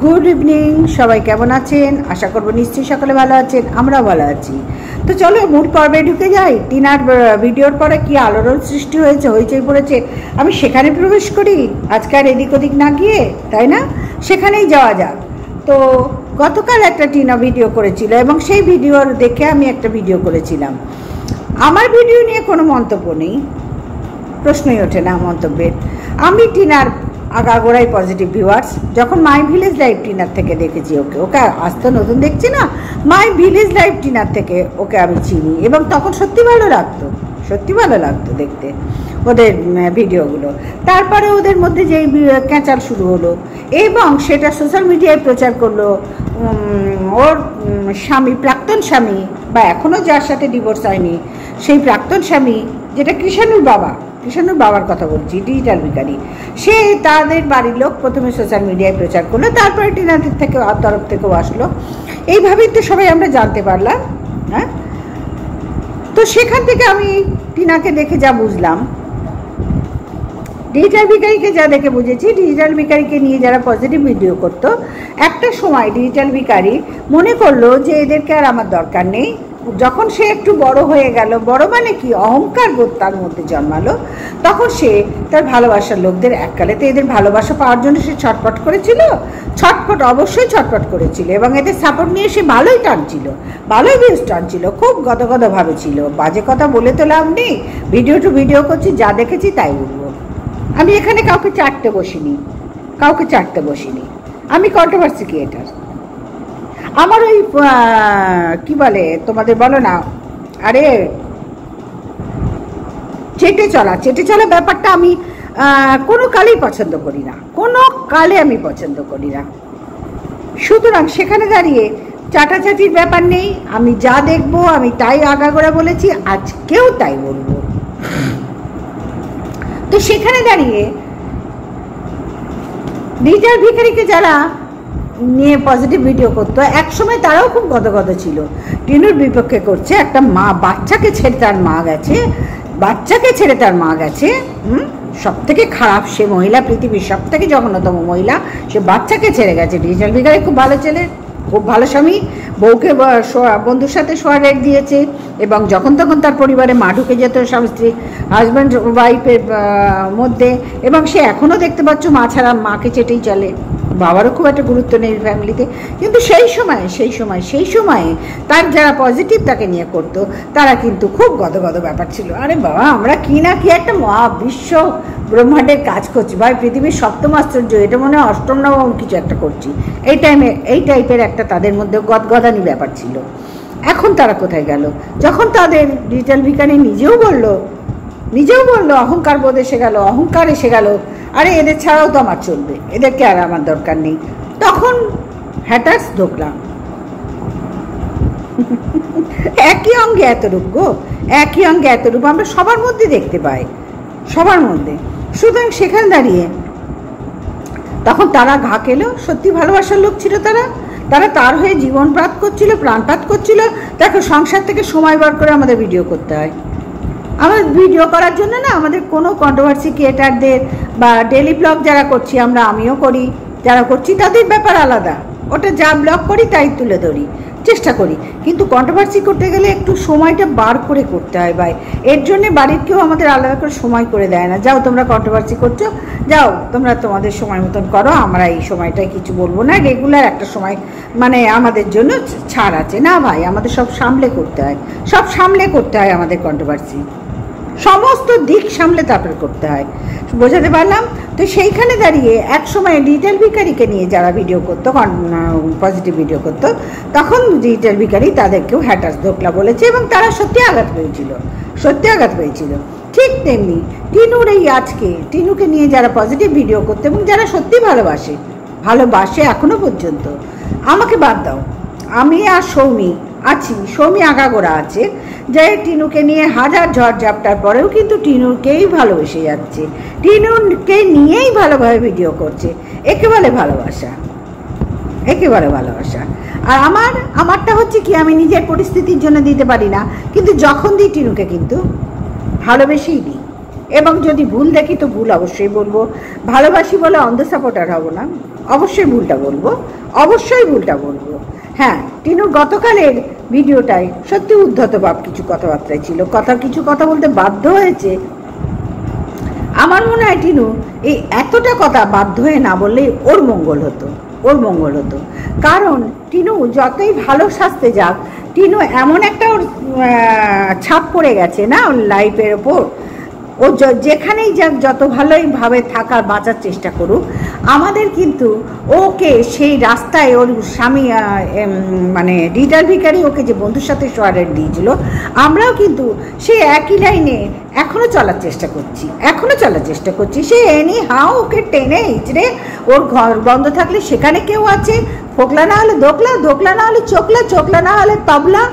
Good evening, সবাই কেমন আছেন? আশা করব নিশ্চয়ই সকলে ভালো আছেন, আমরাও ভালো আছি। তো চলো মূল পর্বে ঢুকে যাই। টিনার ভিডিওর পরে কি আলোড়ন সৃষ্টি হয়েছে, হইচই পড়েছে, আমি সেখানে প্রবেশ করি আজকে আর এদিক ওদিক না গিয়ে, তাই না? সেখানেই যাওয়া যাক। তো গতকাল একটা টিনা ভিডিও করেছিল এবং সেই ভিডিও দেখে আমি একটা ভিডিও করেছিলাম। আমার ভিডিও নিয়ে কোনো মন্তব্য নেই, প্রশ্নই ওঠে না মন্তব্যের। আমি টিনার আগাগোড়াই পজিটিভ ভিউয়ার্স। যখন মাই ভিলেজ লাইভ টিনার থেকে দেখেছি ওকে আজ তো নতুন দেখছি না, মাই ভিলেজ লাইভ টিনার থেকে ওকে আমি চিনি এবং তখন সত্যি ভালো লাগতো দেখতে ওদের ভিডিওগুলো। তারপরে ওদের মধ্যে যেই ক্যাঁচাল শুরু হলো এবং সেটা সোশ্যাল মিডিয়ায় প্রচার করলো ওর স্বামী, প্রাক্তন স্বামী, বা এখনও যার সাথে ডিভোর্স হয়নি সেই প্রাক্তন স্বামী, যেটা কৃষাণুর বাবার কথা বলছি, ডিজিটাল ভিখারি, সে তাদের বাড়ির লোক প্রথমে সোশ্যাল মিডিয়ায় প্রচার করলো, তারপরে টিনাদের থেকে তরফ থেকেও আসলো। এইভাবেই তো সবাই আমরা জানতে পারলাম। হ্যাঁ, তো সেখান থেকে আমি টিনাকে দেখে যা বুঝলাম, ডিজিটাল ভিখারিকে যা দেখে বুঝেছি, ডিজিটাল ভিখারিকে নিয়ে যারা পজিটিভ ভিডিও করতো, একটা সময় ডিজিটাল ভিখারি মনে করলো যে এদেরকে আর আমার দরকার নেই। যখন সে একটু বড় হয়ে গেল, বড় মানে কি, অহংকার বোধ তার মধ্যে জন্মালো, তখন সে তার ভালোবাসার লোকদের, এককালেতে এদের ভালোবাসা পাওয়ার জন্য সে অবশ্যই ছটফট করেছিল এবং এদের সাপোর্ট নিয়ে সে ভালোই ভিউজ টানছিল, খুব গদগদভাবে ছিল। বাজে কথা বলে তো লাভ নেই, ভিডিও করছি, যা দেখেছি তাই বলবো। আমি এখানে কাউকে চাটতে বসিনি, আমি কন্ট্রোভার্সি ক্রিয়েটার। আমার ওই কি বলে, তোমাদের বলো না, আরে চেটে চলা ব্যাপারটা আমি কোনো কালেই পছন্দ করি না, সুতরাং সেখানে দাঁড়িয়ে চাটাচাটির ব্যাপার নেই। আমি যা দেখবো আমি তাই আগাগোড়া বলেছি, আজকেও তাই বলবো। তো সেখানে দাঁড়িয়ে ডিজিটাল ভিখারিকে যারা নিয়ে পজিটিভ ভিডিও করতো, একসময় তারাও খুব গদগদ ছিল, টিনুর বিপক্ষে করছে। একটা মা বাচ্চাকে ছেড়ে তার মা গেছে, সব থেকে খারাপ সে মহিলা, পৃথিবীর সব থেকে জঘন্যতম মহিলা, সে বাচ্চাকে ছেড়ে গেছে। ডিজিটাল ভিখারি খুব ভালো ছেলে, খুব ভালো স্বামী, বউকে বন্ধুর সাথে শোয়া রেট দিয়েছে এবং যখন তখন তার পরিবারে মা ঢুকে যেত, স্বামী স্ত্রী, হাজব্যান্ড ওয়াইফের মধ্যে, এবং সে এখনও দেখতে পাচ্ছ মা ছাড়া মাকে চেটেই চলে, বাবারও খুব একটা গুরুত্ব নেই ফ্যামিলিতে। কিন্তু সেই সময়ে তার যারা পজিটিভ তাকে নিয়ে করতো, তারা কিন্তু খুব গদগদ ব্যাপার ছিল। আরে বাবা, আমরা কি একটা মহাবিশ্ব ব্রহ্মাণ্ডের কাজ করছি ভাই, পৃথিবীর সপ্তম আশ্চর্য, এটা মনে হয় অষ্টম নবম কিছু একটা করছি, এই টাইপের একটা তাদের মধ্যে গদগদানি ব্যাপার ছিল। এখন তারা কোথায় গেল? যখন তাদের ডিজিটাল ভিখারি নিজেও বললো অহংকার বোধ এসে গেল, আরে এদের ছাড়াও তো আমার চলবে, এদেরকে আর আমার দরকার নেই, তখন হ্যাটার্স ঢোকলাম। একই অঙ্গে এত রূপ আমরা সবার মধ্যে দেখতে পাই, সুতরাং সেখানে দাঁড়িয়ে তখন তারা ঘা খেলো। সত্যি ভালোবাসার লোক ছিল তারা তার হয়ে জীবনপাত করছিল, প্রাণপাত করছিল। দেখো, সংসার থেকে সময় বার করে আমাদের ভিডিও করতে হয়। আমাদের ভিডিও করার জন্য না, আমাদের কোনো কন্ট্রোভার্সি ক্রিয়েটারদের বা ডেলি ব্লগ যারা করছি আমরা, আমিও করি, যারা করছি তাদের ব্যাপার আলাদা, ওটা যা ব্লগ করি তাই তুলে ধরি, চেষ্টা করি। কিন্তু কন্ট্রোভার্সি করতে গেলে একটু সময়টা বার করে করতে হয় ভাই, এর জন্য বাড়ির কেউ আমাদের আলাদা করে সময় করে দেয় না। যাও তোমরা কন্ট্রোভার্সি করছো, যাও তোমরা তোমাদের সময় মতন করো, আমরা এই সময়টায় কিছু বলবো না, রেগুলার একটা সময় মানে আমাদের জন্য ছাড় আছে না ভাই, আমাদের সব সামলে করতে হয় আমাদের কন্ট্রোভার্সি, সমস্ত দিক সামলে তারপরে করতে হয়। বোঝাতে পারলাম? তো সেইখানে দাঁড়িয়ে এক সময় ডিজিটাল ভিখারিকে নিয়ে যারা ভিডিও করতো, পজিটিভ ভিডিও করতো, তখন ডিজিটাল ভিখারি তাদেরকেও হ্যাটার্স ধোকলা বলেছে এবং তারা সত্যি আঘাত পেয়েছিল। ঠিক তেমনি টিনুকে নিয়ে যারা পজিটিভ ভিডিও করতো এবং যারা সত্যি ভালোবাসে এখনো পর্যন্ত, আমাকে বাদ দাও, আমি আর সৌমি আগাগোড়া আছে, যে টিনুকে নিয়ে হাজার ঝড় ঝাপটার পরেও কিন্তু টিনুকেই ভালোবেসে যাচ্ছে, টিনুকে নিয়েই ভালোভাবে ভিডিও করছে। একে বলে ভালোবাসা। আর আমারটা হচ্ছে কি, আমি নিজের পরিস্থিতির জন্য দিতে পারি না, কিন্তু যখন দিই টিনুকে কিন্তু ভালোবেসেই দিই। এবং যদি ভুল দেখি তো ভুল অবশ্যই বলবো, ভালোবাসি বলে অন্ধ সাপোর্টার হব না, অবশ্যই ভুলটা বলবো, অবশ্যই ভুলটা বলবো। হ্যাঁ, টিনুর গতকালের ভিডিওটাই সত্যি উদ্ধত ভাব কিছু কথাবার্তায় ছিল, কিছু কথা বলতে বাধ্য হয়েছে। আমার মনে হয় টিনু এই এতটা কথা বাধ্য হয়ে না বললেই ওর মঙ্গল হতো, ওর মঙ্গল হতো। কারণ টিনু যতই ভালো সাজতে যাক, টিনু এমন একটা ওর ছাপ পড়ে গেছে না ওর লাইফের ওপর। ও যেখানেই যাক, যত ভালোইভাবে থাকার বাঁচার চেষ্টা করুক, আমাদের কিন্তু ওকে সেই রাস্তায় ওর স্বামী মানে ডিজিটাল ভিখারি ওকে যে বন্ধুর সাথে শোয়ারের দিয়েছিল, আমরাও কিন্তু সেই একই লাইনে এখনও চলার চেষ্টা করছি। সে এনি হাও ওকে টেনে হিচড়ে, ওর ঘর বন্ধ থাকলে সেখানে কেউ আছে, ফোকলা না হলে দোকলা, দোকলা না হলে চোকলা, চোকলা না হলে তবলা,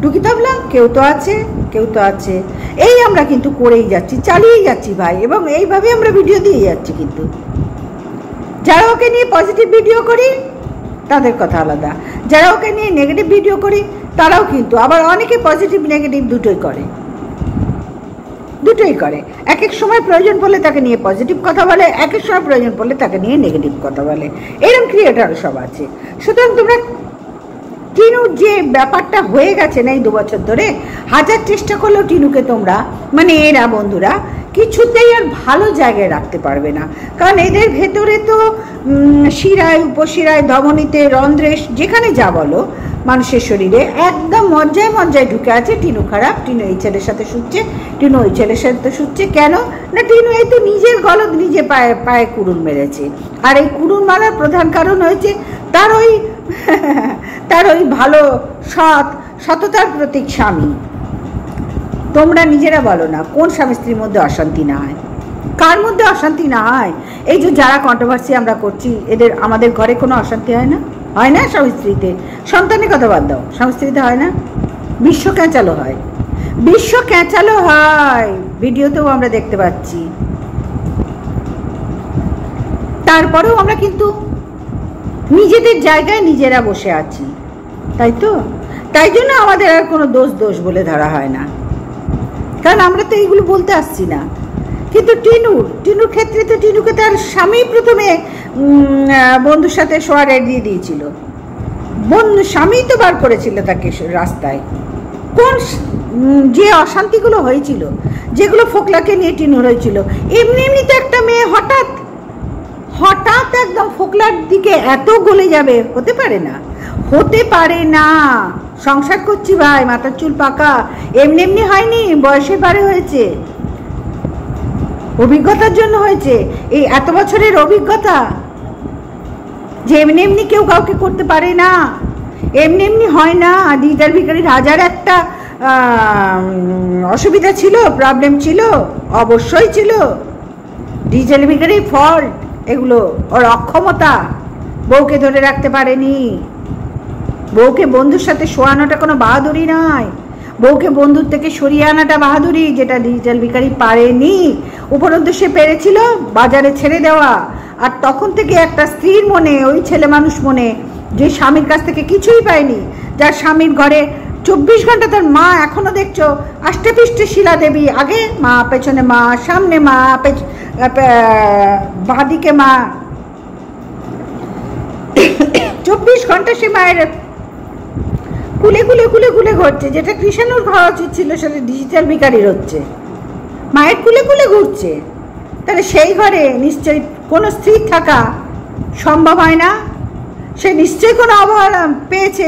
ডুকি তবলা, কেউ তো আছে। এই আমরা কিন্তু করেই যাচ্ছি, চালিয়ে যাচ্ছি ভাই, এবং এইভাবে আমরা ভিডিও দিয়ে যাচ্ছি। কিন্তু যারা ওকে নিয়ে পজিটিভ ভিডিও করি তাদের কথা আলাদা, যারা ওকে নিয়ে নেগেটিভ ভিডিও করি তারাও কিন্তু আবার অনেকে পজিটিভ নেগেটিভ দুটোই করে। এক এক সময় প্রয়োজন পড়লে তাকে নিয়ে পজিটিভ কথা বলে, এক এক সময় প্রয়োজন পড়লে তাকে নিয়ে নেগেটিভ কথা বলে। এরকম ক্রিয়েটার সব আছে। সুতরাং তোমরা টিনুর যে ব্যাপারটা হয়ে গেছে না এই 2 বছর ধরে, হাজার চেষ্টা করলেও টিনুকে তোমরা মানে এরা বন্ধুরা কিছুতেই আর ভালো জায়গায় রাখতে পারবে না। কারণ এদের ভেতরে তো শিরায়, উপশিরায়, ধমনীতে, রন্ধ্রে, যেখানে যা বলো মানুষের শরীরে একদম মজ্জায় ঢুকে আছে টিনু খারাপ, টিনু এই ছেলের সাথে শুচ্ছে, টিনু ওই ছেলের সাথে শুচ্ছে। কেন না, টিনু এই তো নিজের গলদ নিজে পায়ে কুড়ুল মেরেছে। আর এই কুড়ুল মারার প্রধান কারণ হয়েছে তার ওই ভালো সততার প্রতীক স্বামী। তোমরা নিজেরা বলো না কোন স্বামী স্ত্রীর মধ্যে অশান্তি না হয়, কার মধ্যে অশান্তি না হয়? এই যে যারা কন্ট্রোভার্সি আমরা করছি, আমাদের ঘরে কোনো অশান্তি হয় না? স্বামী স্ত্রীতে, সন্তানের কথা বাদ দাও, স্বামী স্ত্রীতে হয় না? বিশ্ব ক্যাঁচালো হয়, ভিডিওতেও আমরা দেখতে পাচ্ছি। তারপরেও আমরা কিন্তু নিজেদের জায়গায় নিজেরা বসে আছি, তাই তো? তাই জন্য আমাদের আর কোনো দোষ বলে ধরা হয় না, কারণ আমরা তো এইগুলো বলতে আসছি না। কিন্তু টিনুর ক্ষেত্রে তো টিনুকে তার স্বামী প্রথমে বন্ধুর সাথে শোয়ার দিয়ে দিয়েছিল, স্বামী তো বার করেছিল তাকে রাস্তায়। কোন যে অশান্তিগুলো হয়েছিল, যেগুলো ফোকলাকে নিয়ে টিনুর হয়েছিল, এমনি তো একটা মেয়ে হঠাৎ একদম ফোকলার দিকে এত গলে যাবে, হতে পারে না। সংসার করছি ভাই, মাথার চুল পাকা, এমনি হয়নি, বয়সের বারে হয়েছে, অভিজ্ঞতার জন্য হয়েছে। এই এত বছরের অভিজ্ঞতা যে এমনি কেউ কাউকে করতে পারে না, এমনি হয় না। ডিজিটাল ভিখারির হাজার একটা অসুবিধা ছিল, প্রবলেম ছিল, অবশ্যই ছিল। ডিজিটাল ভিখারির ফল্ট এগুলো, ওর অক্ষমতা, বউকে ধরে রাখতে পারেনি। বউকে বন্ধুর সাথে শোয়ানোটা কোনো বাহাদুরি নয়, বউকে বন্ধুর থেকে সরিয়ে আনাটা বাহাদুরি, যেটা ডিজিটাল ভিখারি পারেনি। উপরন্তু সে পেরেছিল বাজারে ছেড়ে দেওয়া। আর তখন থেকে একটা স্ত্রীর মনে, ওই ছেলে মানুষ মনে, যে স্বামীর কাছ থেকে কিছুই পায়নি, যার স্বামীর ঘরে 24 ঘন্টা তার মা, এখনো দেখছো আষ্টে পৃষ্ঠে শিলা দেবী, আগে মা, পেছনে মা, সামনে মা, বাঁদিকে মা, 24 ঘন্টা সে মায়ের কুলে ঘুরছে। যেটা কৃষাণুর ঘর উচিত ছিল সেটা ডিজিটাল ভিখারির হচ্ছে, মায়ের কুলে ঘুরছে। তাহলে সেই ঘরে নিশ্চয়ই কোনো স্ত্রী থাকা সম্ভব হয় না। সে নিশ্চয়ই কোনো অবহেলা পেয়েছে।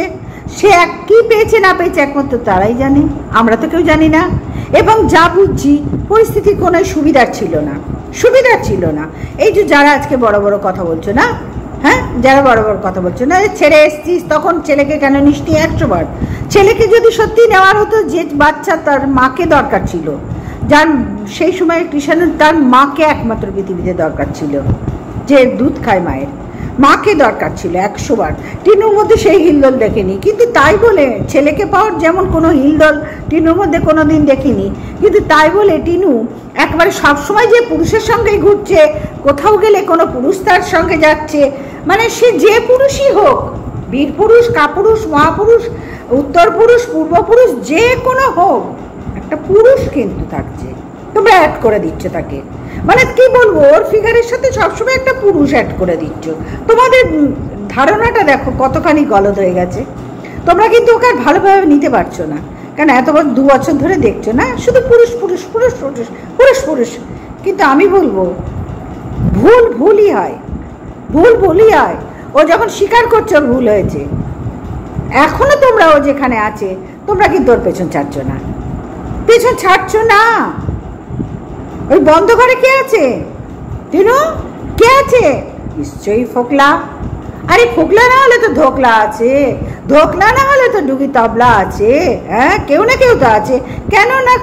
সে কি পেয়েছে না পেয়েছে একমাত্র তারাই জানে, আমরা তো কেউ জানি না। এবং যা বুঝছি পরিস্থিতি কোনো সুবিধার ছিল না। এই যে যারা আজকে বড় কথা বলছো না, যারা বড় কথা বলছো না, ছেড়ে এসছিস, তখন ছেলেকে কেন নিষ্ঠি 100 বার? ছেলেকে যদি সত্যি নেওয়ার হতো, যে বাচ্চা তার মাকে দরকার ছিল, যার সেই সময় কৃষাণুর তার মাকে একমাত্র পৃথিবীতে দরকার ছিল, যে দুধ খায় মায়ের মাকে দরকার ছিল 100 বার। টিনুর মধ্যে সেই হিলদোল দেখিনি, কিন্তু তাই বলে ছেলেকে পাওয়ার যেমন কোনো হিলদোল টিনুর মধ্যে কোনো দিন দেখিনি, কিন্তু তাই বলে টিনু একবারে সবসময় যে পুরুষের সঙ্গেই ঘুরছে, কোথাও গেলে কোনো পুরুষ তার সঙ্গে যাচ্ছে, মানে সে যে পুরুষই হোক, বীর পুরুষ, কাপুরুষ, মহাপুরুষ, উত্তর পুরুষ, পূর্বপুরুষ, যে কোনো হোক, একটা পুরুষ কিন্তু থাকছে, তোমরা অ্যাড করে দিচ্ছ তাকে। মানে কি বলবো, ওর ফিগারের সাথে সবসময় একটা পুরুষ অ্যাড করে দিচ্ছ। তোমাদের ধারণাটা দেখো কতখানি গলদ হয়ে গেছে। তোমরা কিন্তু ওকে আর ভালোভাবে নিতে পারছো না, কারণ এতবার 2 বছর ধরে দেখছো না, শুধু পুরুষ পুরুষ পুরুষ পুরুষ পুরুষ পুরুষ। কিন্তু আমি বলবো ভুল ভুলই হয়, ভুল ভুলই হয়। ও যখন স্বীকার করছে ওর ভুল হয়েছে, এখনো তোমরা ও যেখানে আছে তোমরা কিন্তু ওর পেছন ছাড়ছো না, পেছন ছাড়ছো না। ওই বন্ধ করে কে আছে? টিনু কে আছে? নিশ্চয়ই ফোকলা। আরে ফোকলা না হলে তো ধোকলা আছে, ধোকলা না হলে তো ডুগি তবলা আছে। হ্যাঁ, কেউ না কেউ তো আছে। কেন না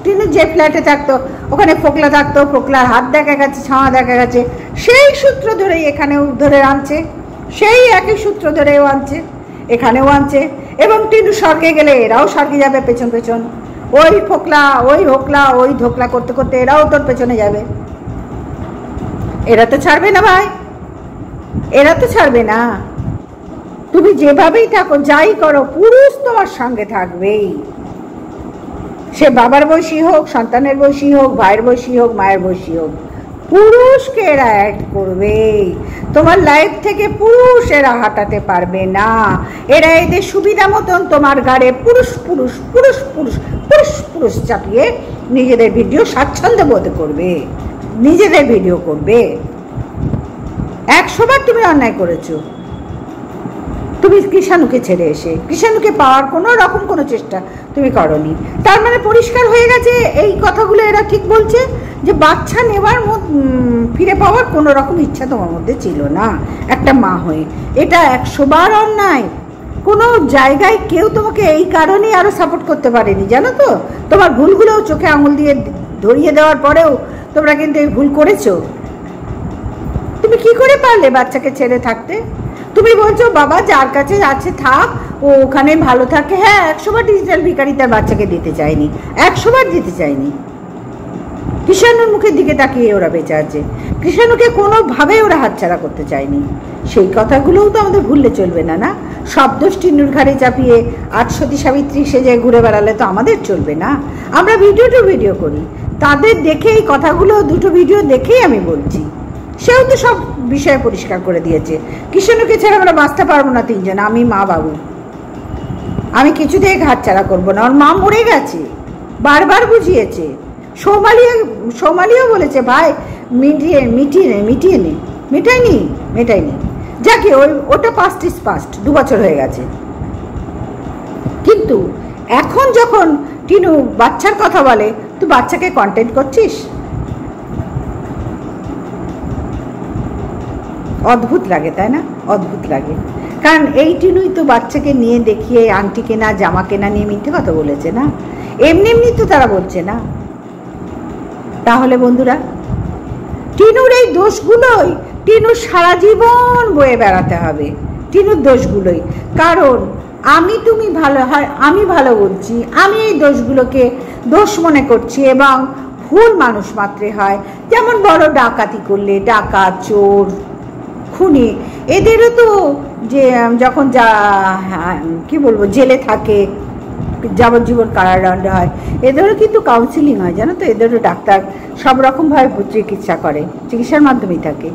টিনু যে ফ্ল্যাটে থাকতো ওখানে ফোকলা থাকতো, ফোকলার হাত দেখা গেছে, ছাওয়া দেখা গেছে, সেই সূত্র ধরেই এখানেও ধরে আনছে, সেই একই সূত্র ধরেও আনছে, এখানেও আনছে। এবং টিনু স্বর্গে গেলে এরাও স্বর্গে যাবে পেছন পেছন। ওই ফোকলা ওই হোকলা ওই ধোকলা করতে করতে এরাও তোর পেছনে যাবে। এরা তো ছাড়বে না ভাই, এরা তো ছাড়বে না। তুমি যেভাবেই থাকো, যাই করো, পুরুষ তোমার সঙ্গে থাকবেই। সে বাবার বয়সী হোক, সন্তানের বয়সী হোক, ভাইয়ের বয়সী হোক, মায়ের বয়সী হোক, পুরুষকে এরা অ্যাড করবে। তোমার লাইফ থেকে পুরুষ এরা হাঁটাতে পারবে না। এরা এদের সুবিধা মতন তোমার গাড়ে পুরুষ পুরুষ পুরুষ পুরুষ পুরুষ পুরুষ চাপিয়ে নিজেদের ভিডিও স্বাচ্ছন্দ্য বোধ করবে, নিজেদের ভিডিও করবে। 100 বার তুমি অন্যায় করেছো। তুমি কৃষাণুকে ছেড়ে এসে কৃষাণুকে পাওয়ার কোনো রকম কোনো চেষ্টা তুমি করনি। তার মানে পরিষ্কার হয়ে গেছে এই কথাগুলো এরা ঠিক বলছে যে বাচ্চা নেওয়ার ফিরে পাওয়ার কোনো রকম ইচ্ছা তোমার মধ্যে ছিল না একটা মা হয়ে। এটা 100 বার অন্যায়। কোনো জায়গায় কেউ তোমাকে এই কারণেই আরো সাপোর্ট করতে পারেনি, জানো তো। তোমার ভুলগুলোও চোখে আঙুল দিয়ে ধরিয়ে দেওয়ার পরেও তোমরা কিন্তু এই ভুল করেছো। তুমি কি করে পারলে বাচ্চাকে ছেড়ে থাকতে? তুমি বলছো বাবা যার কাছে আছে থাক, ও ওখানে ভালো থাকে। হ্যাঁ, 100 বার ডিজিটাল ভিখারি তার বাচ্চাকে দিতে চায়নি, 100 বার দিতে চায়নি। কৃষাণুর মুখের দিকে তাকিয়ে ওরা বেঁচে আছে, কৃষাণুকে কোনোভাবে ওরা হাতছাড়া করতে চায়নি। সেই কথাগুলোও তো আমাদের ভুললে চলবে না। না, সব দোষ টিনুর ঘাড়ে চাপিয়ে 8 সতী সাবিত্রী সেজে ঘুরে বেড়ালে তো আমাদের চলবে না। আমরা ভিডিও টু ভিডিও করি, তাদের দেখে এই কথাগুলো 2টো ভিডিও দেখেই আমি বলছি। সেও তো সব বিষয়ে পরিষ্কার করে দিয়েছে। কৃষাণুকে ছাড়া আমরা বাঁচতে পারবো না 3 জন। আমি মা বাবু, আমি কিছুতেই হাতছাড়া করবো না। ওর মা মরে গেছে, বারবার বুঝিয়েছে। সৌমালিও বলেছে ভাই মেটাইনি। যাকে ওটা পাস্ট ইজ পাস্ট, 2 বছর হয়ে গেছে। কিন্তু এখন যখন টিনু বাচ্চার কথা বলে, তুই বাচ্চাকে কন্টেন্ট করছিস। অদ্ভুত লাগে, তাই না? অদ্ভুত লাগে। কারণ এই টিনুই তো বাচ্চাকে নিয়ে দেখিয়ে আংটি কেনা, জামা কেনা নিয়ে মিথ্যে কথা বলেছে না। এমনি এমনি তো তারা বলছে না। তাহলে বন্ধুরা, টিনুর এই দোষগুলোই টিনুর সারা জীবন বয়ে বেড়াতে হবে, টিনুর দোষগুলোই। কারণ তুমি ভালো হয়, আমি ভালো বলছি, আমি এই দোষগুলোকে দোষ মনে করছি। এবং ভুল মানুষ মাত্রে হয়। যেমন বড় ডাকাতি করলে, ডাকাত, চোর, খুনি, এদেরও তো যে যখন কি বলবো জেলে থাকে, যাবজ্জীবন কারাদণ্ড হয়, এদেরও কিন্তু কাউন্সিলিং হয়, জানো তো। এদেরও ডাক্তার সব রকমভাবে চিকিৎসা করে, চিকিৎসার মাধ্যমেই থাকে।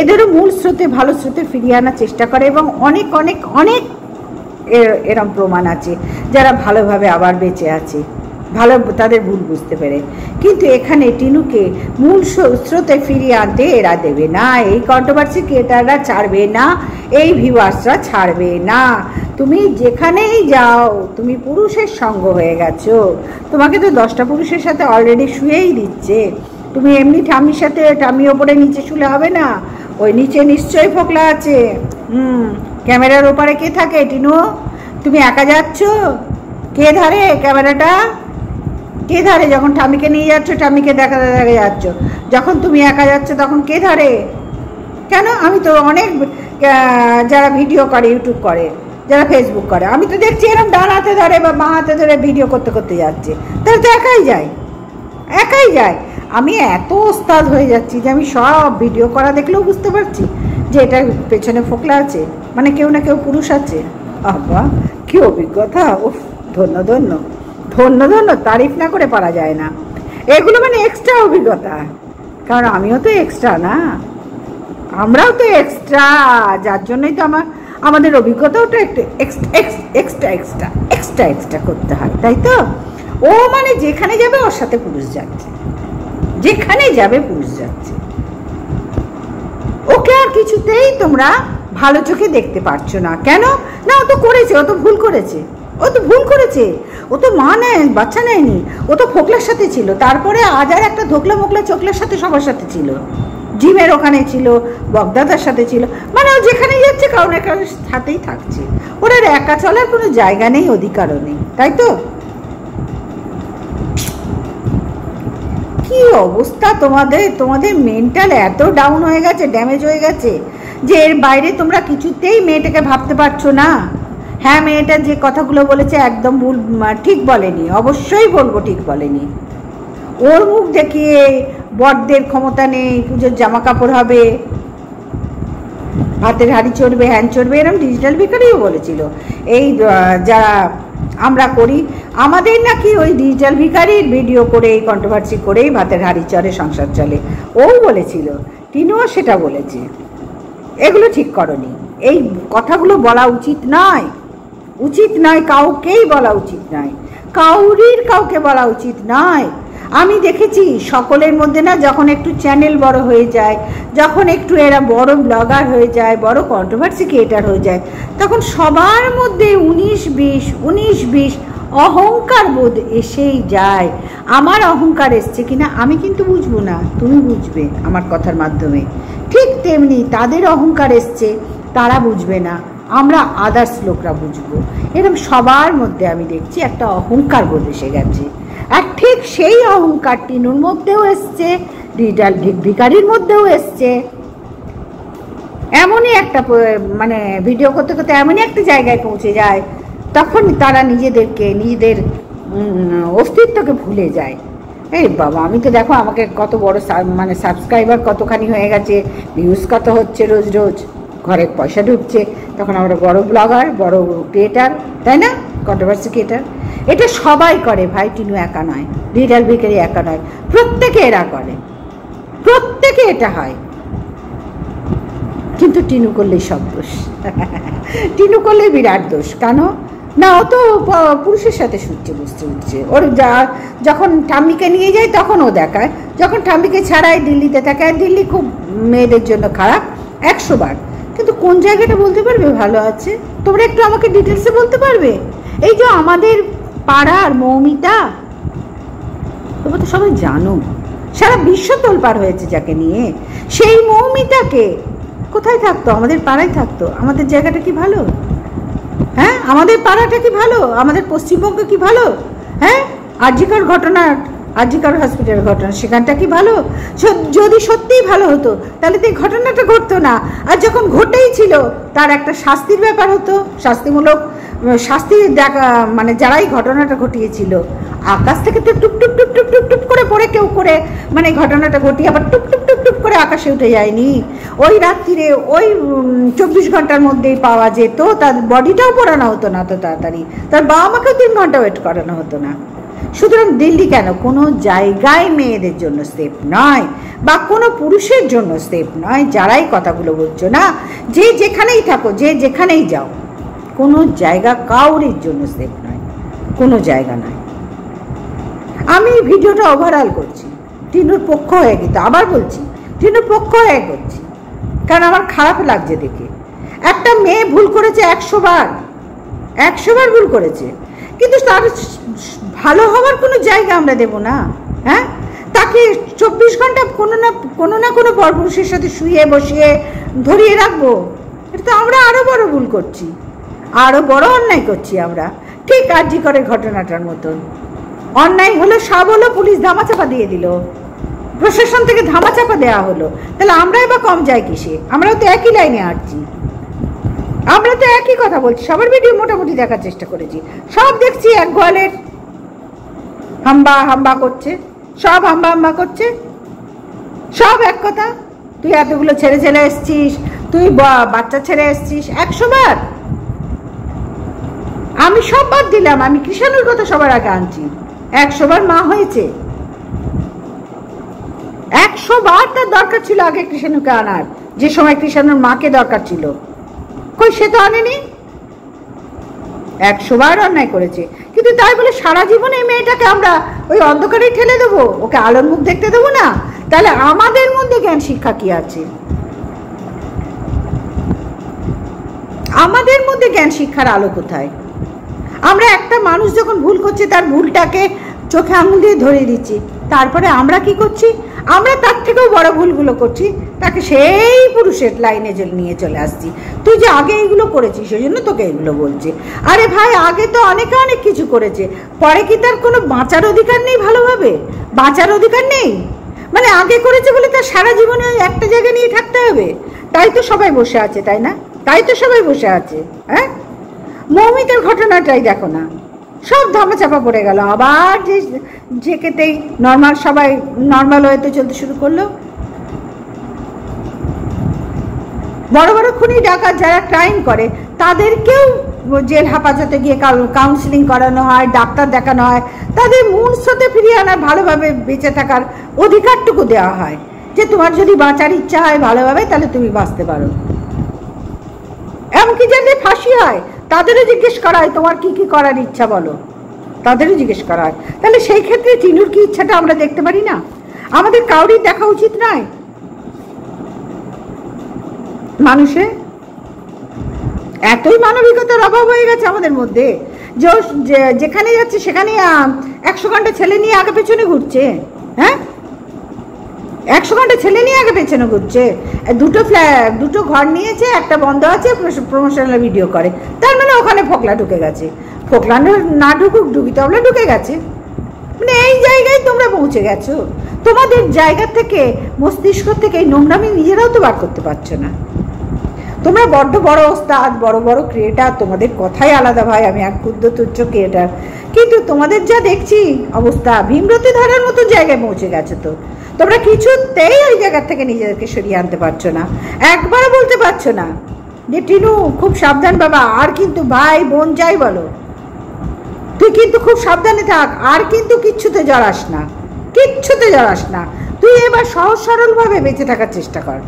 এদেরও মূল স্রোতে, ভালো স্রোতে ফিরিয়ে আনার চেষ্টা করে। এবং অনেক অনেক অনেক এরম প্রমাণ আছে যারা ভালোভাবে আবার বেঁচে আছে, ভালো তাদের ভুল বুঝতে পেরে। কিন্তু এখানে টিনুকে মূল স্রোতে ফিরিয়ে আনতে এরা দেবে না। এই কন্ট্রোভার্সি ক্রিয়েটাররা ছাড়বে না, এই ভিউয়ার্সরা ছাড়বে না। তুমি যেখানেই যাও, তুমি পুরুষের সঙ্গ হয়ে গেছো। তোমাকে তো 10টা পুরুষের সাথে অলরেডি শুয়েই দিচ্ছে। তুমি এমনি ঠাম্মির সাথে, ঠাম্মি ওপরে নিচে শুলে হবে না। ওই নিচে নিশ্চয়ই ফোকলা আছে। ক্যামেরার ওপারে কে থাকে টিনু? তুমি একা যাচ্ছ? কে ধরে ক্যামেরাটা? কে ধরে? যখন ঠাম্মিকে নিয়ে যাচ্ছ, ঠাম্মিকে দেখা যাচ্ছ। যখন তুমি একা যাচ্ছ তখন কে ধরে? কেন? আমি তো অনেক যারা ভিডিও করে, ইউটিউব করে, যারা ফেসবুক করে, আমি তো দেখছি এরকম ডান হাতে ধরে বা বাঁ হাতে ধরে ভিডিও করতে করতে যাচ্ছে। তাহলে তো একাই যায়। আমি এত ওস্তাদ হয়ে যাচ্ছি যে আমি সব ভিডিও করা দেখলেও বুঝতে পারছি যে এটার পেছনে ফোকলা আছে, মানে কেউ না কেউ পুরুষ আছে। আব্বা কি অভিজ্ঞতা! উফ, ধন্য, তারিফ না করে পারা যায় না। এগুলো মানে এক্সট্রা অভিজ্ঞতা, কারণ আমিও তো এক্সট্রা না, আমরাও তো এক্সট্রা, যার জন্যই তো আমাদের অভিজ্ঞতাও তো একটু এক্সট্রা এক্সট্রা এক্সট্রা এক্সট্রা করতে হয়, তাই তো? ও মানে যেখানে যাবে ওর সাথে পুরুষ যাচ্ছে, যেখানে যাবে পুরুষ যাচ্ছে। ওকে আর কিছুতেই তোমরা ভালো চোখে দেখতে পারছো না। কেন না? ও তো করেছে, ও তো ভুল করেছে, ও তো ভুল করেছে। ও তো মা নেয়, বাচ্চা নেয়নি, ও তো ফোকলার সাথে ছিল, তারপরে আজ আর একটা ধোকলা মোকলা চোখলার সাথে সবার সাথে ছিল, জিমের ওখানে ছিল, বগদাদার সাথে ছিল, মানে ও যেখানে যাচ্ছে কারণ একটা সাথেই থাকছে। ওর আর একা চলার কোনো জায়গা নেই, অধিকারও নেই, তাই তো? কি অবস্থা তোমাদের মেন্টাল এত ডাউন হয়ে গেছে, ড্যামেজ হয়ে গেছে যে এর বাইরে তোমরা কিছুতেই মেয়েটাকে ভাবতে পারছো না। হ্যাঁ, মেয়েটা যে কথাগুলো বলেছে একদম ভুল, ঠিক বলেনি, অবশ্যই বলবো ঠিক বলেনি। ওর মুখ দেখিয়ে বড়দের ক্ষমতা নেই, পুজোর জামা কাপড় হবে, ভাতের হাঁড়ি চড়বে, হ্যান চড়বে, এরকম ডিজিটাল ভিখারিও বলেছিল। এই যারা আমরা করি, আমাদের নাকি ওই ডিজিটাল ভিখারির ভিডিও করে এই কন্ট্রোভার্সি করেই ভাতের হাঁড়ি চড়ে, সংসার চলে, ও বলেছিল, টিনুও সেটা বলেছে। এগুলো ঠিক করনি, এই কথাগুলো বলা উচিত নয়, উচিত নয়, কাউকেই বলা উচিত নয়, কাউকে বলা উচিত নয়। আমি দেখেছি সকলের মধ্যে না, যখন একটু চ্যানেল বড় হয়ে যায়, যখন একটু এরা বড় ব্লগার হয়ে যায়, বড় কন্ট্রোভার্সি ক্রিয়েটার হয়ে যায়, তখন সবার মধ্যে 19-20 অহংকার বোধ এসেই যায়। আমার অহংকার এসছে কিনা আমি কিন্তু বুঝবো না, তুমি বুঝবে আমার কথার মাধ্যমে। ঠিক তেমনি তাদের অহংকার এসছে, তারা বুঝবে না, আমরা আদার্স লোকরা বুঝবো। এরকম সবার মধ্যে আমি দেখছি একটা অহংকার বোধ এসে গেছে। আর ঠিক সেই অহংকার টিনুর মধ্যেও এসছে, ডিজিটাল ভিখারির মধ্যেও এসছে। এমনই একটা মানে ভিডিও করতে করতে এমনই একটা জায়গায় পৌঁছে যায়, তখন তারা নিজেদের অস্তিত্বকে ভুলে যায়। এই বাবা, আমি তো দেখো আমাকে কত বড় মানে সাবস্ক্রাইবার কতখানি হয়ে গেছে, ভিউজ কত হচ্ছে, রোজ রোজ ঘরে পয়সা ঢুকছে, তখন আমরা বড় ব্লগার, বড় ক্রিয়েটার, তাই না? Controversy creator. এটা সবাই করে ভাই, টিনু একা নয়, ডিজিটাল ভিখারি একা নয়, প্রত্যেকে এরা করে, প্রত্যেকে এটা হয়। কিন্তু টিনু করলেই সব দোষ, টিনু করলেই বিরাট দোষ। কেন না? ও তো পুরুষের সাথে শুচ্ছে, বুঝতে উঠছে। ওর যখন ঠাম্মিকে নিয়ে যায় তখন ও দেখায়, যখন ঠাম্মিকে ছাড়ায় দিল্লিতে থাকে, আর দিল্লি খুব মেয়েদের জন্য খারাপ 100 বার, কিন্তু কোন জায়গাটা বলতে পারবে ভালো আছে? তোমরা একটু আমাকে ডিটেলসে বলতে পারবে? এই যে আমাদের পাড়ার মৌমিতা, তোমরা তো সবাই জানো, সারা বিশ্ব তোলপাড় হয়েছে যাকে নিয়ে, সেই মৌমিতাকে কোথায় থাকতো? আমাদের পাড়ায় থাকতো। আমাদের জায়গাটা কি ভালো? হ্যাঁ, আমাদের পাড়াটা কি ভালো? আমাদের পশ্চিমবঙ্গ কি ভালো? হ্যাঁ, আরজিকর ঘটনা, আরজিকর হসপিটালের ঘটনা, সেখানটা কি ভালো? যদি সত্যিই ভালো হতো তাহলে তো এই ঘটনাটা ঘটতো না। আর যখন ঘটেই ছিল তার একটা শাস্তির ব্যাপার হতো, শাস্তিমূলক শাস্তি দেখা, মানে যারাই ঘটনাটা ঘটিয়েছিল, আকাশ থেকে তো টুপ টুপ টুপ টুপ টুপ টুপ করে পড়ে কেউ করে, মানে ঘটনাটা ঘটিয়ে আবার টুপ টুপ টুপ টুপ করে আকাশে উঠে যায়নি। ওই রাত্রিরে ওই 24 ঘন্টার মধ্যেই পাওয়া যেত, তার বডিটাও পোড়ানো হতো না তো তাড়াতাড়ি, তার বাবা মাকেও 3 ঘন্টা ওয়েট করানো হতো না। সুতরাং দিল্লি কেন কোনো জায়গায় মেয়েদের জন্য সেফ নয়, বা কোনো পুরুষের জন্য সেফ নয়। যারাই কথাগুলো বলছো না, যে যেখানেই থাকো, যে যেখানেই যাও, কোনো জায়গা কাউরির জন্য সেফ নয়, কোনো জায়গা নয়। আমি ভিডিওটা ওভারঅল করছি টিনুর পক্ষ হয়ে, কিন্তু আবার বলছি টিনুর পক্ষ হয়ে করছি, কারণ আমার খারাপ লাগছে দেখে। একটা মেয়ে ভুল করেছে 100 বার ভুল করেছে, কিন্তু তার ভালো হওয়ার কোনো জায়গা আমরা দেব না। হ্যাঁ, তাকে 24 ঘন্টা কোনো না কোনো পরপুরুষের সাথে শুয়ে বসিয়ে ধরিয়ে রাখবো? এটা তো আমরা আরো বড় ভুল করছি, আরো বড় অন্যায় করছি আমরা। ঠিক আরজিকরের ঘটনাটার মতন অন্যায় হলো, সব হলো, পুলিশ ধামাচাপা দিয়ে দিল, প্রশাসন থেকে ধামাচাপা দেওয়া হলো, তাহলে আমরাই বা কম যাই কিসে? আমরাও তো একই লাইনে হাঁটছি, আমরা তো একই কথা বলছি, সবার ভিডিও মোটামুটি দেখার চেষ্টা করেছি, সব দেখছি এক গোয়ালের হাম্বা হাম্বা করছে, সব হাম্বা হাম্বা করছে, সব এক কথা। তুই এতগুলো ছেড়ে এসছিস, তুই বাচ্চা ছেড়ে এসছিস 100 বার। আমি সব বাদ দিলাম, আমি কৃষাণুর কথা সবার আগে আনছি, 100 বার মা হয়েছে, 100 বার তার দরকার ছিল আগে কৃষাণুকে আনার, যে সময় কৃষাণুর মাকে দরকার ছিল। কই, সে তো আনেনি। 100 বার অন্যায় করেছে, কিন্তু তাই বলে সারা জীবন এই মেয়েটাকে আমরা ওই অন্ধকারে ঠেলে দেবো, ওকে আলোর মুখ দেখতে দেবো না? তাহলে আমাদের মধ্যে জ্ঞান শিক্ষা কি আছে? আমাদের মধ্যে জ্ঞান শিক্ষার আলো কোথায়? আমরা একটা মানুষ যখন ভুল করছে তার ভুলটাকে চোখে আঙুল দিয়ে ধরে দিচ্ছি, তারপরে আমরা কি করছি? আমরা তার থেকেও বড় ভুলগুলো করছি, তাকে সেই পুরুষের লাইনে নিয়ে চলে আসছি। তুই যে আগে এইগুলো করেছিস সেই জন্য তোকে এগুলো বলছে। আরে ভাই, আগে তো অনেকে অনেক কিছু করেছে, পরে কি তার কোনো বাঁচার অধিকার নেই? ভালোভাবে বাঁচার অধিকার নেই মানে আগে করেছে বলে তার সারা জীবনে একটা জায়গা নিয়ে থাকতে হবে? তাই তো সবাই বসে আছে, তাই না? তাই তো সবাই বসে আছে। হ্যাঁ, মৌমিতার ঘটনাটাই দেখো না, সব ধামাচাপা পড়ে গেল, আবার যেকেতেই নর্মাল, সবাই নর্মাল ওয়েতে চলতে শুরু করলো। বড় বড় খুনি ডাকাত যারা ক্রাইম করে তাদেরকেও জেল হেফাজতে গিয়ে কাউন্সিলিং করানো হয়, ডাক্তার দেখানো হয়, তাদের মূল স্রোতে ফিরিয়ে আনার, ভালোভাবে বেঁচে থাকার অধিকারটুকু দেওয়া হয়, যে তোমার যদি বাঁচার ইচ্ছা হয় ভালোভাবে তাহলে তুমি বাঁচতে পারো। এমনকি যাদের ফাঁসি হয় তাদেরও জিজ্ঞেস করা হয় তোমার কি কি করার ইচ্ছা বলো, তাদেরও জিজ্ঞেস করা হয়। তাহলে সেই ক্ষেত্রে টিনুর কি ইচ্ছাটা আমরা দেখতে পারি না? আমাদের কাউরি দেখা উচিত নয়? মানুষে এতই মানবিকতার অভাব হয়ে গেছে আমাদের মধ্যে, যেখানে যাচ্ছে সেখানে 100 ঘন্টা ছেলে নিয়ে আগে পেছনে ঘুরছে। হ্যাঁ, 100 ঘন্টা ছেলে নিয়ে আগে পেছনে ঘুরছে। দুটো ঘর নিয়েছে, একটা বন্ধ আছে, প্রমোশনাল ভিডিও করে, তার মানে ওখানে ফোকলা ঢুকে গেছে। ফোকলা না ঢুকুক, ডুবি তবলা ঢুকে গেছে। মানে এই জায়গায় তোমরা পৌঁছে গেছো। তোমাদের জায়গা থেকে, মস্তিষ্ক থেকে এই নোংরামি নিজেরাও তো বার করতে পারছো না। তোমরা বড্ড বড় ওস্তাদ, বড় বড় ক্রিয়েটার, তোমাদের কথাই আলাদা ভাই, আমি এক ক্ষুদ্র তুচ্ছ ক্রিয়েটার, কিন্তু তোমাদের যা দেখছি অবস্থা, ভীমরতি ধরার মতো জায়গায় পৌঁছে গেছে। তো তোমরা কিছুতেই ওই জায়গা থেকে নিজেদেরকে সরিয়ে আনতে পারছো না। একবারও বলতে পারছো না যে টিনু খুব সাবধান বাবা, আর কিন্তু ভাই বোন যাই বলো, তুই কিন্তু খুব সাবধানে থাক, আর কিন্তু কিচ্ছুতে জড়াস না, কিচ্ছুতে জড়াস না। তুই এবার সহজ সরল ভাবে বেঁচে থাকার চেষ্টা কর,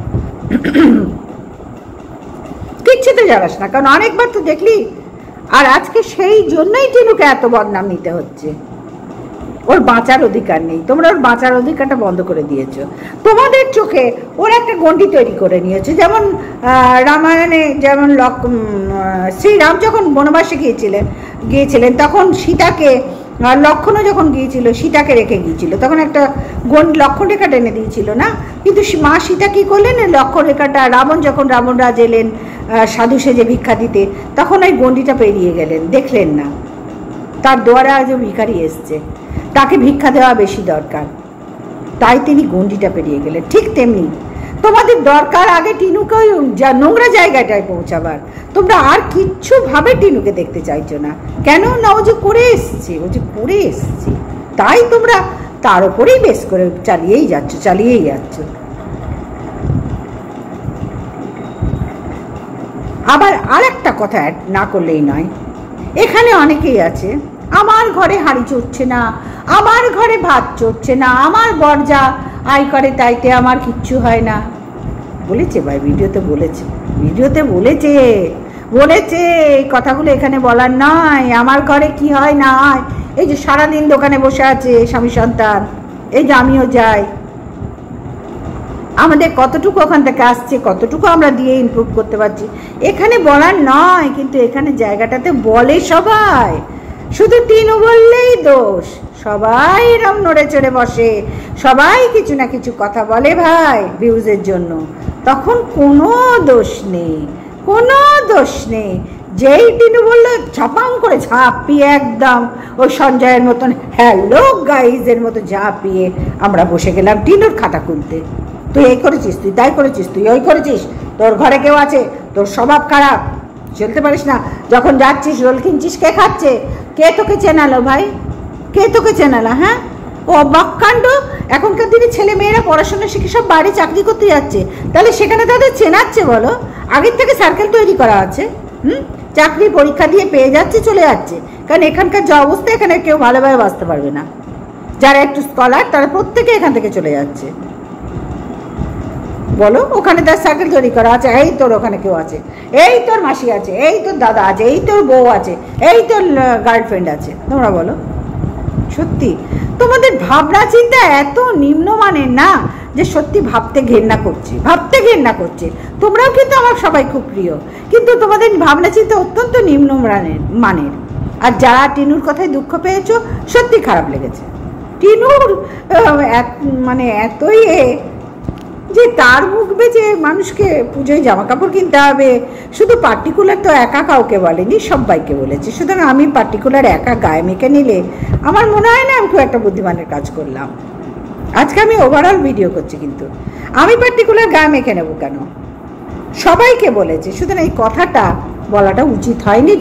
কিচ্ছুতে জড়াস না। কারণ অনেকবার তো দেখলি, আর আজকে সেই জন্যই টিনুকে এত বদনাম নিতে হচ্ছে। ওর বাঁচার অধিকার নেই, তোমরা ওর বাঁচার অধিকারটা বন্ধ করে দিয়েছো। তোমাদের চোখে ওর একটা গণ্ডি তৈরি করে নিয়েছে। যেমন রামায়ণে যেমন শ্রীরাম যখন বনবাসে গিয়েছিলেন তখন সীতাকে, লক্ষণও যখন গিয়েছিল সীতাকে রেখে গিয়েছিল, তখন একটা লক্ষণ রেখা টেনে দিয়েছিল না? কিন্তু মা সীতা কি করলেন, লক্ষণ রেখাটা যখন রাবণরাজ এলেন সাধু সেজে ভিক্ষা দিতে, তখন ওই গণ্ডিটা পেরিয়ে গেলেন, দেখলেন না তার দুয়ারে আজও ভিখারি এসছে, তাকে ভিক্ষা দেওয়া বেশি দরকার, তাই তিনি গণ্ডিটা পেরিয়ে গেলেন। ঠিক তেমনি তোমাদের দরকার আগে টিনুকে ওই নোংরা জায়গাটায় পৌঁছাবার। তোমরা আর কিচ্ছু ভাবে টিনুকে দেখতে চাইছো না কেন? না, ও যে করে এসছে, তাই তোমরা তার উপরেই বেশ করে চালিয়েই যাচ্ছ। আবার আর একটা কথা না করলেই নয়, এখানে অনেকেই আছে, আমার ঘরে হাঁড়ি চড়ছে না, আমার ঘরে ভাত চড়ছে না, আমার বর যা আয় করে তাইতে আমার কিচ্ছু হয় না। বলেছে ভাই, ভিডিওতে বলেছে এই কথাগুলো এখানে বলার নয়। আমার ঘরে কি হয় না হয়, এই যে সারাদিন দোকানে বসে আছে স্বামী সন্তান, এই যে আমিও যাই, আমাদের কতটুকু ওখান থেকে আসছে, কতটুকু আমরা দিয়ে ইমপ্রুভ করতে পারছি, এখানে বলার নয়। কিন্তু এখানে জায়গাটাতে বলে সবাই, শুধু টিনু বললেই দোষ, সবাই এরম নড়ে চড়ে বসে, সবাই কিছু না কিছু কথা বলে ভাই ভিউজের জন্য, তখন কোনো দোষ নেই। যেই টিনু বললো ঝাপাং করে ঝাঁপিয়ে একদম ওই সঞ্জয়ের মতন হ্যালো গাইজের মতো ঝাঁপিয়ে আমরা বসে গেলাম টিনুর খাতা খুলতে। তুই এই করেছিস, তুই তাই করেছিস, তুই ওই করেছিস, তোর ঘরে কেউ আছে, তোর স্বভাব খারাপ, চলতে পারিস না, যখন যাচ্ছিস রোল কিনছিস কে খাচ্ছে, কে তোকে চেনালো ভাই, কে তোকে চেনালো? হ্যাঁ, ও বাক্কাণ্ড। এখনকার দিনে ছেলে মেয়েরা পড়াশোনা শিখে সব বাইরে চাকরি করতে যাচ্ছে, তাহলে সেখানে তাদের চেনাচ্ছে বলো? আগের থেকে সার্কেল তৈরি করা আছে, চাকরি পরীক্ষা দিয়ে পেয়ে যাচ্ছে, চলে যাচ্ছে। কারণ এখানকার যে অবস্থা, এখানে কেউ ভালোভাবে বাঁচতে পারবে না, যারা একটু স্কলার তারা প্রত্যেকে এখান থেকে চলে যাচ্ছে। বলো, ওখানে তার সাইকেল তৈরি করা আছে, এই তোর ওখানে কেউ আছে, এই তোর মাসি আছে, এই তোর দাদা আছে, এই তোর বউ আছে, এই তোর গার্লফ্রেন্ড আছে। তোমরা বলো, সত্যি তোমাদের ভাবনা চিন্তা এত নিম্নমানের না যে সত্যি ভাবতে ঘেন্না করছে। তোমরাও কিন্তু আমার সবাই খুব প্রিয়, কিন্তু তোমাদের ভাবনা চিন্তা অত্যন্ত মানের। আর যারা টিনুর কথায় দুঃখ পেয়েছো, সত্যি খারাপ লেগেছে। টিনুর মানে এতই যে তার মুখ বেঁচে মানুষকে পুজোয় জামা কাপড় কিনতে হবে, শুধু পার্টিকুলার তো একা কাউকে বলেনি, সবাইকে বলেছে। সুতরাং আমি পার্টিকুলার একা গায়ে মেখে নিলে আমার মনে হয় না আমি খুব একটা বুদ্ধিমানের কাজ করলাম। আজকে আমি ওভারঅল ভিডিও করছি, কিন্তু আমি পার্টিকুলার গায়ে মেখে নেবো কেন? সবাইকে বলেছে। সুতরাং এই কথাটা বলাটা উচিত হয়নি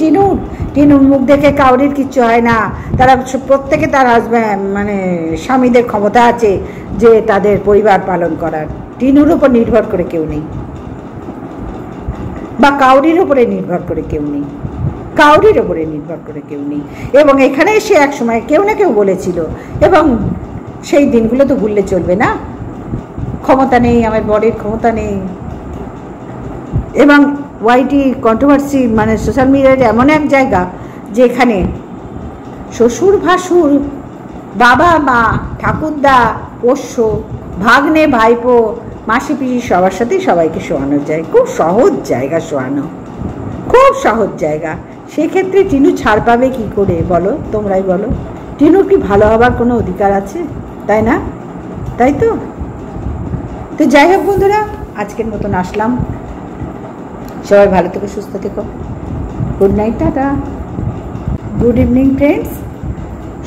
টিনুর মুখ দেখে কাউরির কিচ্ছু হয় না। তারা প্রত্যেকে তার হাজব্যান্ড মানে স্বামীদের ক্ষমতা আছে যে তাদের পরিবার পালন করার। টিনুর উপর নির্ভর করে কেউ নেই, বা কাউরির উপরে নির্ভর করে কেউ নেই। এবং এখানে এসে এক সময় কেউ না কেউ বলেছিল, এবং সেই দিনগুলো তো ভুললে চলবে না। ক্ষমতা নেই, আমার বরের ক্ষমতা নেই। এবং ওয়াইটি কন্ট্রোভার্সি মানে সোশ্যাল মিডিয়ার এমন এক জায়গা যেখানে শ্বশুর ভাসুর, বাবা মা, ঠাকুরদা, পোষ্য, ভাগ্নে, ভাইপো, মাসি পিসি সবার সাথেই সবাইকে শোয়ানো যায়। খুব সহজ জায়গা শোয়ানো, খুব সহজ জায়গা। সেক্ষেত্রে টিনু ছাড় পাবে কি করে বলো? তোমরাই বলো। টিনুর কি ভালো হবার কোনো অধিকার আছে? তাই না? তাই তো। তো যাই হোক বন্ধুরা, আজকের মতন আসলাম। সবাই ভালো থেকো, সুস্থ থেকো। Good night, tata. Good evening friends.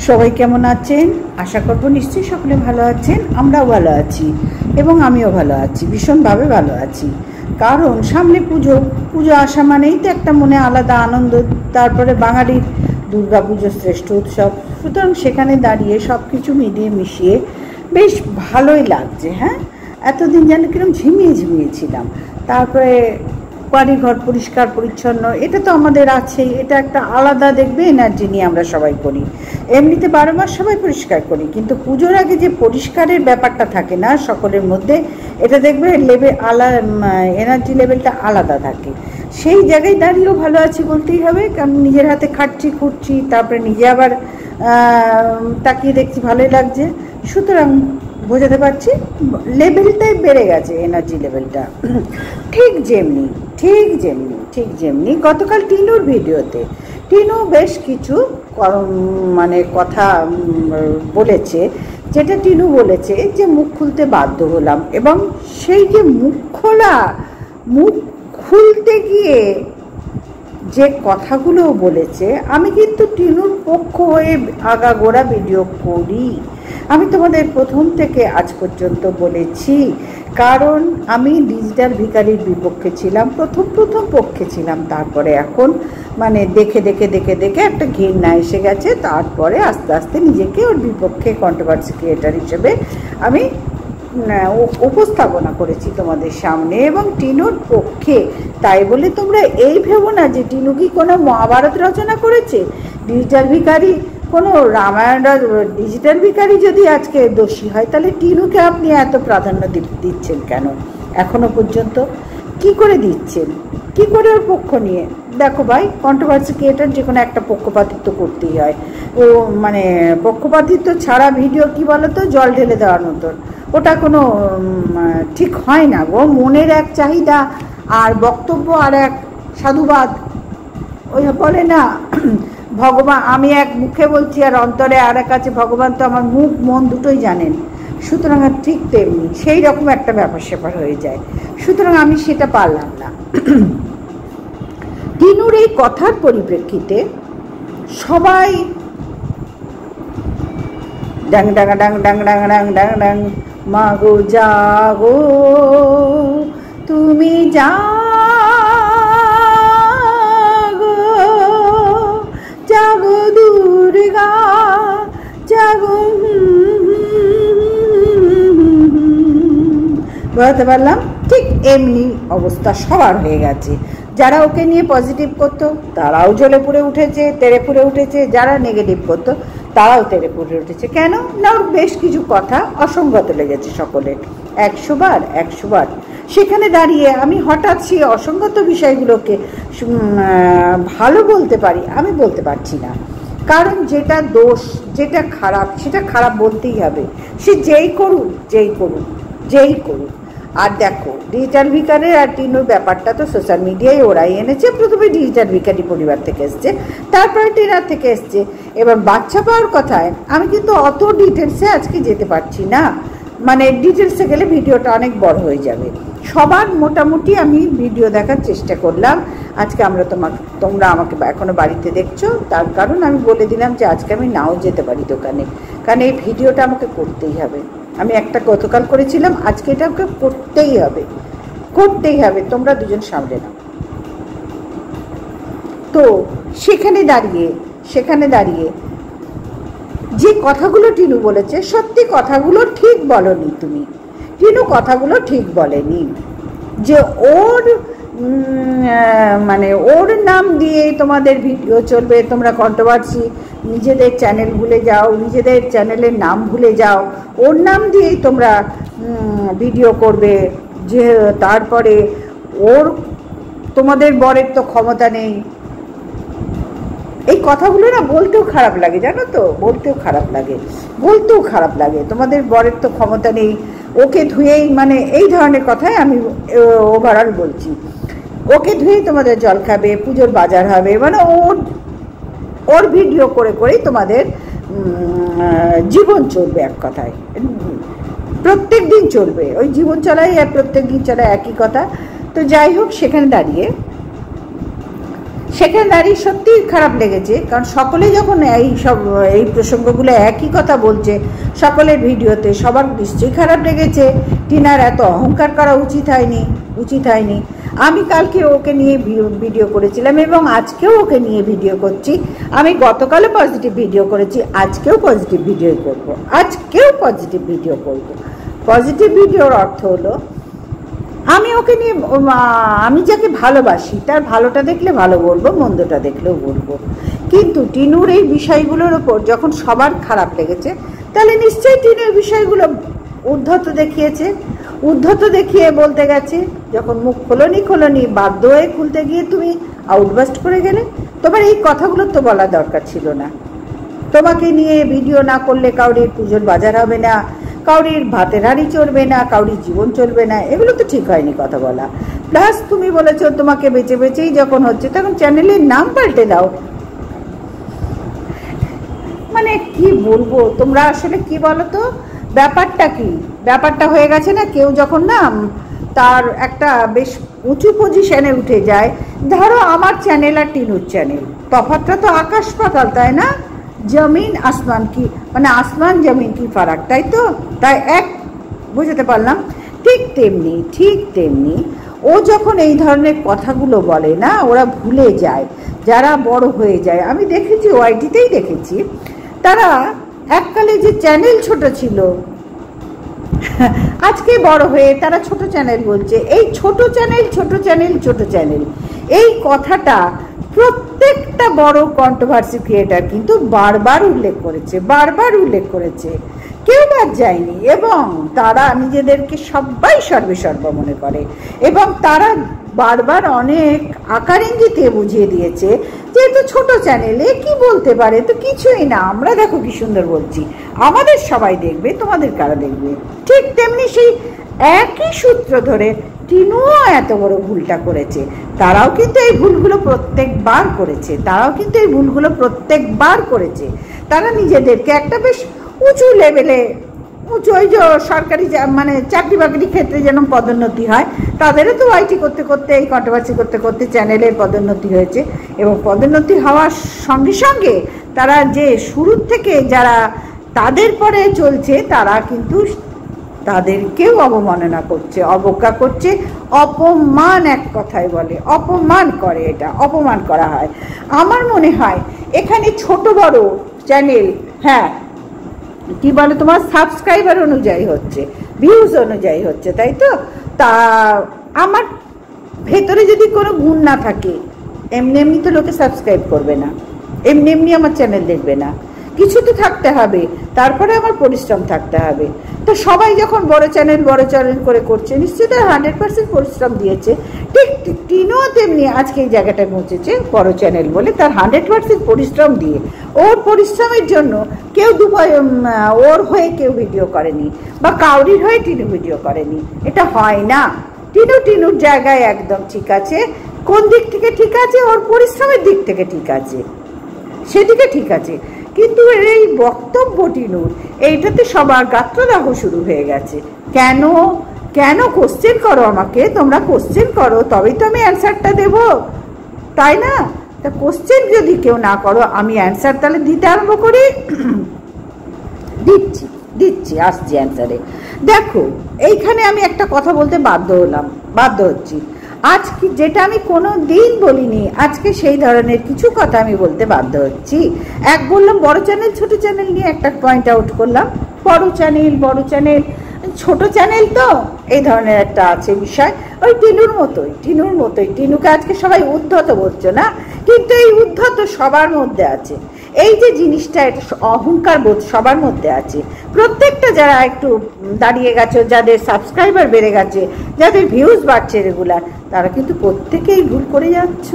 সবাই কেমন আছেন? আশা করবো নিশ্চয়ই সকলে ভালো আছেন। আমরাও ভালো আছি এবং আমিও ভালো আছি, ভীষণভাবে ভালো আছি। কারণ সামনে পুজো আসা মানেই তো একটা মনে আলাদা আনন্দ। তারপরে বাঙালির দুর্গা পুজো শ্রেষ্ঠ উৎসব। সুতরাং সেখানে দাঁড়িয়ে সব কিছু মিশিয়ে বেশ ভালোই লাগছে। হ্যাঁ, এতদিন যেন কিরকম ঝিমিয়ে ছিলাম। তারপরে বাড়ি ঘর পরিষ্কার পরিচ্ছন্ন, এটা তো আমাদের আছেই। এটা একটা আলাদা দেখবে এনার্জি নিয়ে আমরা সবাই করি। এমনিতে 12 মাস সবাই পরিষ্কার করি, কিন্তু পুজোর আগে যে পরিষ্কারের ব্যাপারটা থাকে না সকলের মধ্যে, এটা দেখবে এনার্জি লেভেলটা আলাদা থাকে। সেই জায়গায় দাঁড়িয়েও ভালো আছি বলতেই হবে, কারণ নিজের হাতে খাটছি খুঁটছি, তারপরে নিজে আবার তাকিয়ে দেখছি, ভালোই লাগছে। সুতরাং বোঝাতে পারছি লেভেলটাই বেড়ে গেছে, এনার্জি লেভেলটা। ঠিক যেমনি গতকাল টিনুর ভিডিওতে টিনু বেশ কিছু মানে কথা বলেছে, যেটা টিনু বলেছে যে মুখ খুলতে বাধ্য হলাম। এবং সেই যে মুখ খুলতে গিয়ে যে কথাগুলো বলেছে, আমি কিন্তু টিনুর পক্ষ হয়ে আগাগোড়া ভিডিও করি। আমি তোমাদের প্রথম থেকে আজ পর্যন্ত বলেছি, কারণ আমি ডিজিটাল ভিখারির বিপক্ষে ছিলাম, প্রথম পক্ষে ছিলাম। তারপরে এখন মানে দেখে একটা ঘৃণা এসে গেছে। তারপরে আস্তে আস্তে নিজেকে ওর বিপক্ষে কন্ট্রোভার্সি ক্রিয়েটার হিসেবে আমি উপস্থাপনা করেছি তোমাদের সামনে, এবং টিনুর পক্ষে। তাই বলে তোমরা এই ভেবো না যে টিনু কি কোনো মহাভারত রচনা করেছে। ডিজিটাল ভিখারি কোনো রামায়ণ, ডিজিটাল ভিখারি যদি আজকে দোষী হয়, তাহলে টিনুকে আপনি এত প্রাধান্য দিচ্ছেন কেন? এখনো পর্যন্ত কি করে দিচ্ছেন? কি করে ওর পক্ষ নিয়ে? দেখো ভাই, কন্ট্রোভার্সি ক্রিয়েটার যে কোনো একটা পক্ষপাতিত্ব করতেই হয়। ও মানে পক্ষপাতিত্ব ছাড়া ভিডিও কি বলতো, জল ঢেলে দেওয়ার মতন। ওটা কোনো ঠিক হয় না গো। মনের এক চাহিদা আর বক্তব্য আর এক সাধুবাদ। ওই বলে না ভগবান, আমি এক মুখে বলছি আর অন্তরে আর এক আছে ভগবান, তো আমার মুখ মন দুটোই জানেন। সুতরাং ঠিক তেমনি সেই রকম একটা ব্যাপার স্যাপার হয়ে যায়। সুতরাং আমি সেটা পারলাম না। টিনুর এই কথার পরিপ্রেক্ষিতে সবাই ডাং ডাং ডাং ডাং ডাং ডাং ডাং ডাং, মাগো জাগো তুমি জাগো দুর্গা জাগো। বলতে পারলাম? ঠিক এমনি অবস্থা সবার হয়ে গেছে। যারা ওকে নিয়ে পজিটিভ করতো তারাও জ্বলে পুড়ে উঠেছে, তেড়ে পুড়ে উঠেছে। যারা নেগেটিভ করতো তারাও তেড়ে পড়ে উঠেছে। কেন না, ওর বেশ কিছু কথা অসঙ্গত লেগেছে সকলের, 100 বার। সেখানে দাঁড়িয়ে আমি হঠাৎ সেই অসঙ্গত বিষয়গুলোকে ভালো বলতে পারি, আমি বলতে পারছি না। কারণ যেটা দোষ, যেটা খারাপ, সেটা খারাপ বলতেই হবে, সে যেই করুক। আর দেখো, ডিজিটাল ভিকারের আর টিনুর ব্যাপারটা তো সোশ্যাল মিডিয়ায় ওরাই এনেছে। প্রথমে ডিজিটাল ভিকারি পরিবার থেকে এসছে, তারপরে টিনার থেকে এসছে। এবার বাচ্চা পাওয়ার কথায় আমি কিন্তু অত ডিটেলসে আজকে যেতে পারছি না, মানে ডিটেলসে গেলে ভিডিওটা অনেক বড় হয়ে যাবে। সবার মোটামুটি আমি ভিডিও দেখার চেষ্টা করলাম। আজকে তোমরা আমাকে এখনো বাড়িতে দেখছো, তার কারণ আমি বলে দিলাম যে আজকে আমি নাও যেতে পারি দোকানে, কারণ এই ভিডিওটা আমাকে করতেই হবে। আমি একটা গতকাল করেছিলাম, আজকে এটা আমাকে করতেই হবে। তোমরা দুজন সামলে নাও। তো সেখানে দাঁড়িয়ে যে কথাগুলো টিনু বলেছে, সত্যি কথাগুলো ঠিক বলনি তুমি। টিনু কথাগুলো ঠিক বলেনি যে ওর নাম দিয়ে তোমাদের ভিডিও চলবে, তোমরা কন্ট্রোভার্সি, নিজেদের চ্যানেল ভুলে যাও, নিজেদের চ্যানেলের নাম ভুলে যাও, ওর নাম দিয়েই তোমরা ভিডিও করবে। যে তারপরে তোমাদের বরের তো ক্ষমতা নেই। এই কথাগুলো না বলতেও খারাপ লাগে, জানো তো, বলতেও খারাপ লাগে। তোমাদের বরের তো ক্ষমতা নেই, ওকে ধুয়েই, মানে এই ধরনের কথাই আমি ওভারঅল বলছি। ওকে ধুয়েই তোমাদের জল খাবে, পুজোর বাজার হবে, মানে ওর ভিডিও করেই তোমাদের জীবন চলবে। এক কথায় প্রত্যেক দিন চলবে, ওই জীবন চলাই আর প্রত্যেক দিন চলা একই কথা। তো যাই হোক, সেখানে দাঁড়িয়ে সত্যিই খারাপ লেগেছে। কারণ সকলে যখন এই প্রসঙ্গগুলো একই কথা বলছে সকলের ভিডিওতে, সবার নিশ্চয়ই খারাপ লেগেছে। টিনার এত অহংকার করা উচিত হয়নি। আমি কালকে ওকে নিয়ে ভিডিও করেছিলাম এবং আজকেও ওকে নিয়ে ভিডিও করছি। আমি গতকালও পজিটিভ ভিডিও করেছি, আজকেও পজিটিভ ভিডিও করব। পজিটিভ ভিডিওর অর্থ হলো আমি ওকে নিয়ে, আমি যাকে ভালোবাসি তার ভালোটা দেখলে ভালো বলবো, মন্দটা দেখলেও বলবো। কিন্তু টিনুর এই বিষয়গুলোর ওপর যখন সবার খারাপ লেগেছে, তাহলে নিশ্চয়ই টিনু এই বিষয়গুলো উদ্ধত দেখিয়ে বলতে গেছে। যখন মুখ খোলনি, বাধ্য হয়ে খুলতে গিয়ে তুমি আউটবাস্ট করে গেলে। তোমার এই কথাগুলো তো বলা দরকার ছিল না। তোমাকে নিয়ে ভিডিও না করলে কাউরির পুজোর বাজার হবে না, কাউরির ভাতের হাঁড়ি চলবে না, কাউরির জীবন চলবে না, এগুলো তো ঠিক হয়নি কথা বলা। প্লাস তুমি বলেছো তোমাকে বেচেই যখন হচ্ছে, তখন চ্যানেলের নাম পাল্টে দাও। মানে কি বলবো, তোমরা আসলে কি বলো তো, ব্যাপারটা হয়ে গেছে না, কেউ যখন না তার একটা বেশ উঁচু পজিশনে উঠে যায়। ধরো আমার চ্যানেল আর টিনুর চ্যানেল, তফাৎটা তো আকাশ পাতাল, তাই না? জমিন আসমান কি, মানে আসমান জমিন কি ফারাক, তাই তো? তাই বুঝতে পারলাম। ঠিক তেমনি ও যখন এই ধরনের কথাগুলো বলে না, ওরা ভুলে যায়, যারা বড় হয়ে যায়। আমি দেখেছি, ওয়াইটিতেই দেখেছি, তারা এককালে যে চ্যানেল ছোট ছিল, আজকে বড় হয়ে তারা ছোট চ্যানেল বলছে। এই ছোট চ্যানেল এই কথাটা প্রত্যেকটা বড় কন্ট্রোভার্সি ক্রিয়েটার কিন্তু বারবার উল্লেখ করেছে, কেউ বাদ যায়নি। এবং তারা নিজেদেরকে সবাই সর্বেসর্বা মনে করে, এবং তারা বারবার অনেক আকার ইঙ্গিতে বুঝিয়ে দিয়েছে যে তো ছোট চ্যানেলে কি বলতে পারে, তো কিছুই না, আমরা দেখো কি সুন্দর বলছি, আমাদের সবাই দেখবে, তোমাদের কারা দেখবে। ঠিক তেমনি সেই একই সূত্র ধরে টিনুও এত বড় ভুলটা করেছে। তারাও কিন্তু এই ভুলগুলো প্রত্যেকবার করেছে। তারা নিজেদেরকে একটা বেশ উঁচু লেভেলে, ওই যে সরকারি মানে চাকরি বাকরি ক্ষেত্রে যেন পদোন্নতি হয়, তাদেরও তো ওয়াইটি করতে এই কন্ট্রোভার্সি করতে চ্যানেলের পদোন্নতি হয়েছে। এবং পদোন্নতি হওয়ার সঙ্গে তারা যে শুরুর থেকে যারা তাদের পরে চলছে, তারা কিন্তু তাদেরকেও অবমাননা করছে, অবজ্ঞা করছে, অপমান, এক কথায় বলে অপমান করে, এটা অপমান করা হয়। আমার মনে হয় এখানে ছোট বড় চ্যানেল, হ্যাঁ কি বলে, তোমার সাবস্ক্রাইবার অনুযায়ী হচ্ছে, ভিউজ অনুযায়ী হচ্ছে, তাই তো? তা আমার ভেতরে যদি কোনো গুণ না থাকে, এমনি তো লোকে সাবস্ক্রাইব করবে না, এমনি আমার চ্যানেল দেখবে না। কিছু তো থাকতে হবে, তারপরে আমার পরিশ্রম থাকতে হবে। তো সবাই যখন বড় চ্যানেল করে করছে, নিশ্চয়ই তার 100% পরিশ্রম দিয়েছে। ঠিক টিনুও তেমনি আজকে এই জায়গাটায় পৌঁছেছে বড় চ্যানেল বলে, তার 100% পরিশ্রম দিয়ে। ওর পরিশ্রমের জন্য কেউ ওর হয়ে কেউ ভিডিও করেনি, বা কাউরির হয়ে টিনু ভিডিও করেনি, এটা হয় না। টিনুর জায়গায় একদম ঠিক আছে। কোন দিক থেকে ঠিক আছে? ওর পরিশ্রমের দিক থেকে ঠিক আছে, সেদিকে ঠিক আছে। কিন্তু এই বক্তব্য টিনুর, এইটাতে সবার গাত্রদাহ শুরু হয়ে গেছে। কেন কেন কোশ্চেন করো আমাকে, তোমরা কোশ্চেন করো, তবেই তো আমি অ্যান্সারটা দেব, তাই না? তা কোশ্চেন যদি কেউ না করো, আমি অ্যান্সার তাহলে দিতে আরম্ভ করি। দিচ্ছি আসছি অ্যান্সারে। দেখো, এইখানে আমি একটা কথা বলতে বাধ্য হচ্ছি। আজকে যেটা আমি কোনো দিন বলিনি, আজকে সেই ধরনের কিছু কথা আমি বলতে বাধ্য হচ্ছি। বললাম বড় চ্যানেল ছোট চ্যানেল নিয়ে একটা পয়েন্ট আউট করলাম। বড় চ্যানেল ছোট চ্যানেল, তো এই ধরনের একটা আছে বিষয়। ওই টিনুর মতোই টিনুকে আজকে সবাই উদ্ধত বলছো না, কিন্তু এই উদ্ধত সবার মধ্যে আছে। এই যে জিনিসটা, এটা অহংকার বোধ সবার মধ্যে আছে। প্রত্যেকটা যারা একটু দাঁড়িয়ে গেছে, যাদের সাবস্ক্রাইবার বেড়ে গেছে, যাদের ভিউজ বাড়ছে রেগুলার, তারা কিন্তু প্রত্যেকেই ভুল করে যাচ্ছ,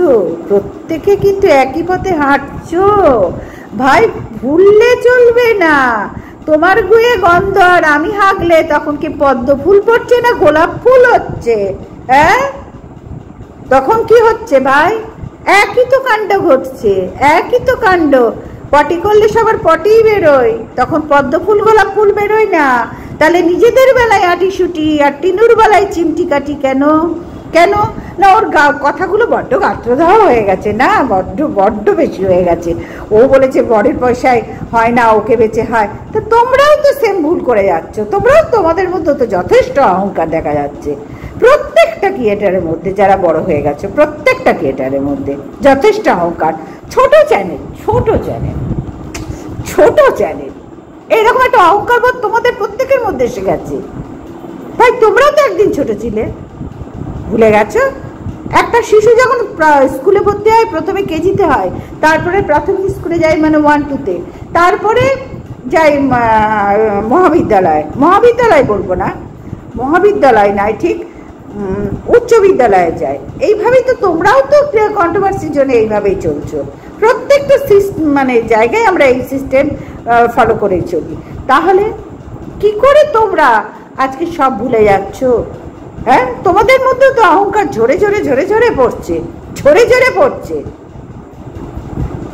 প্রত্যেকে কিন্তু একই পথে হাঁটছো। ভাই, ভুললে চলবে না। তোমার গুয়ে গন্ধ আর আমি হাগলে তখন কি পদ্ম ফুল পড়ছে না গোলাপ ফুল হচ্ছে? হ্যাঁ, তখন কি হচ্ছে ভাই? একই তো কাণ্ড ঘটছে, একই তো কাণ্ড। পটি করলে সবার পটিই বেরোয়, তখন পদ্ম ফুল গোলাপ ফুল বেরোয় না। তাহলে নিজেদের বেলায় আটিসুটি আর টিনুর বেলায় চিমটি কাটি কেন? না, ওর কথাগুলো বড্ড গাত্রদাহ হয়ে গেছে না, বড্ড বেশি হয়ে গেছে। ও বলেছে বরের পয়সায় হয় না, ওকে বেঁচে হয়। তো তোমরাও তো সেম ভুল করে যাচ্ছ। তোমাদের মধ্যে তো যথেষ্ট অহংকার দেখা যাচ্ছে। প্রত্যেকটা ক্রিয়েটারের মধ্যে, যারা বড় হয়ে গেছে, প্রত্যেকটা ক্রিয়েটারের মধ্যে যথেষ্ট অহংকার। ছোট চ্যানেল এইরকম একটা অহংকার বোধ তোমাদের প্রত্যেকের মধ্যে এসে গেছে। ভাই, তোমরাও তো একদিন ছোট ছিলে, ভুলে গেছো? একটা শিশু যখন স্কুলে ভর্তি হয়, প্রথমে কেজিতে হয়, তারপরে প্রাথমিক স্কুলে যায়, মানে 1-2-তে, তারপরে যাই মহাবিদ্যালয় বলবো না, মহাবিদ্যালয় নয়, ঠিক উচ্চ বিদ্যালয়ে যায়। এইভাবেই তো তোমরাও তো কন্ট্রোভার্সির জন্য এইভাবেই চলছো। প্রত্যেকটা মানে জায়গায় আমরা এই সিস্টেম ফলো করেই চলি। তাহলে কি করে তোমরা আজকে সব ভুলে যাচ্ছ? হ্যাঁ, তোমাদের মধ্যে তো অহংকার ঝরে পড়ছে।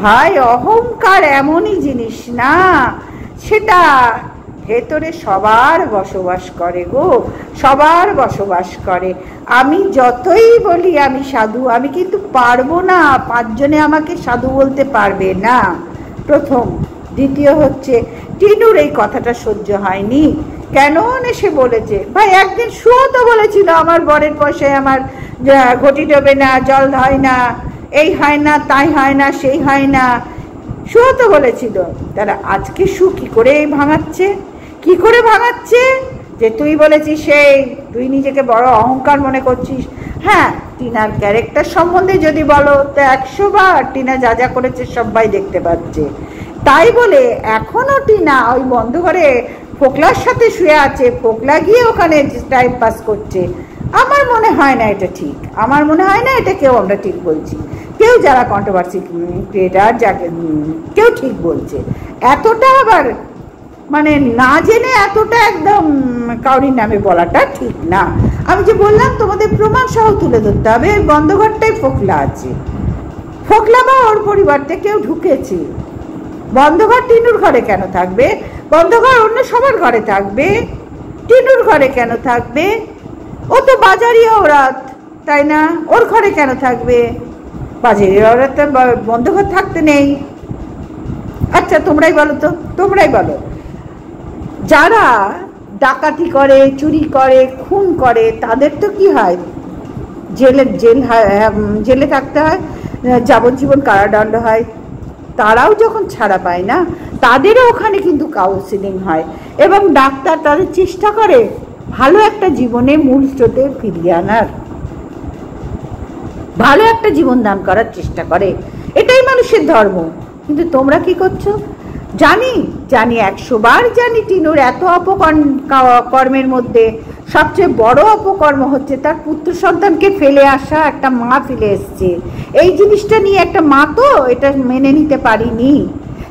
ভাই, অহংকার এমনই জিনিস না, সেটা ভেতরে সবার বসবাস করে গো, সবার বসবাস করে। আমি যতই বলি আমি সাধু, আমি কিন্তু পারবো না। 5 জনে আমাকে সাধু বলতে পারবে না, প্রথম। দ্বিতীয় হচ্ছে, টিনুর এই কথাটা সহ্য হয়নি। কেন সে বলেছে? ভাই, একদিন শুও তো বলেছিল আমার বরের পয়সায় আমার ঘটি ডোবে না, জল হয় না, এই হয় না, তাই হয় না, সেই হয় না, শুও তো বলেছিল। তারা আজকে কি করে ভাঙাচ্ছে? যে তুই বলেছিস, তুই নিজেকে বড় অহংকার মনে করছিস। হ্যাঁ, টিনার ক্যারেক্টার সম্বন্ধে যদি বলো তো 100 বার টিনা যা করেছে সবাই দেখতে পাচ্ছে। তাই বলে এখনো টিনা ওই বন্ধ ঘরে ফোকলার সাথে শুয়ে আছে, ফোকলা গিয়ে ওখানে টাইম পাস করছে, আমার মনে হয় না এটা ঠিক। আমার মনে হয় না এটা কেউ আমরা ঠিক বলছি। কেউ যারা কন্ট্রোভার্সি ক্রিয়েটার, যাকে কেউ ঠিক বলছে, এতটা আবার মানে না জেনে এতটা একদম কাউরির নামে বলাটা ঠিক না। আমি যে বললাম, তোমাদের প্রমাণ সহ তুলে ধরতে হবে। বন্ধ ঘরটাই ফোকলা আছে, ফোকলা বা ওর পরিবারতে কেউ ঢুকেছে। বন্ধঘর টিনুর ঘরে কেন থাকবে? বন্ধঘর অন্য সবার ঘরে থাকবে, টিনুর ঘরে কেন থাকবে? ও তো বাজারি ওরাত, তাই না? ওর ঘরে কেন থাকবে? বাজারি ওরাত বন্ধঘর থাকতে নেই। আচ্ছা, তোমরাই বলো, যারা ডাকাতি করে, চুরি করে, খুন করে, তাদের তো কি হয়? জেলে থাকতে হয়, যাবজ্জীবন কারাদণ্ড হয়। তারাও যখন ছাড়া পায় না, তাদেরও ওখানে কিন্তু কাউন্সিলিং হয়, এবং ডাক্তার তাদের চেষ্টা করে ভালো একটা জীবনে মূল স্রোতে ফিরিয়ে আনার, ভালো একটা জীবন দান করার চেষ্টা করে। এটাই মানুষের ধর্ম। কিন্তু তোমরা কি করছো? জানি জানি 100 বার জানি টিনুর এত অপকর্মের মধ্যে সবচেয়ে বড় অপকর্ম হচ্ছে তার পুত্র সন্তানকে ফেলে আসা। একটা মা ফেলে এসছে, এই জিনিসটা নিয়ে একটা মা তো এটা মেনে নিতে পারিনি,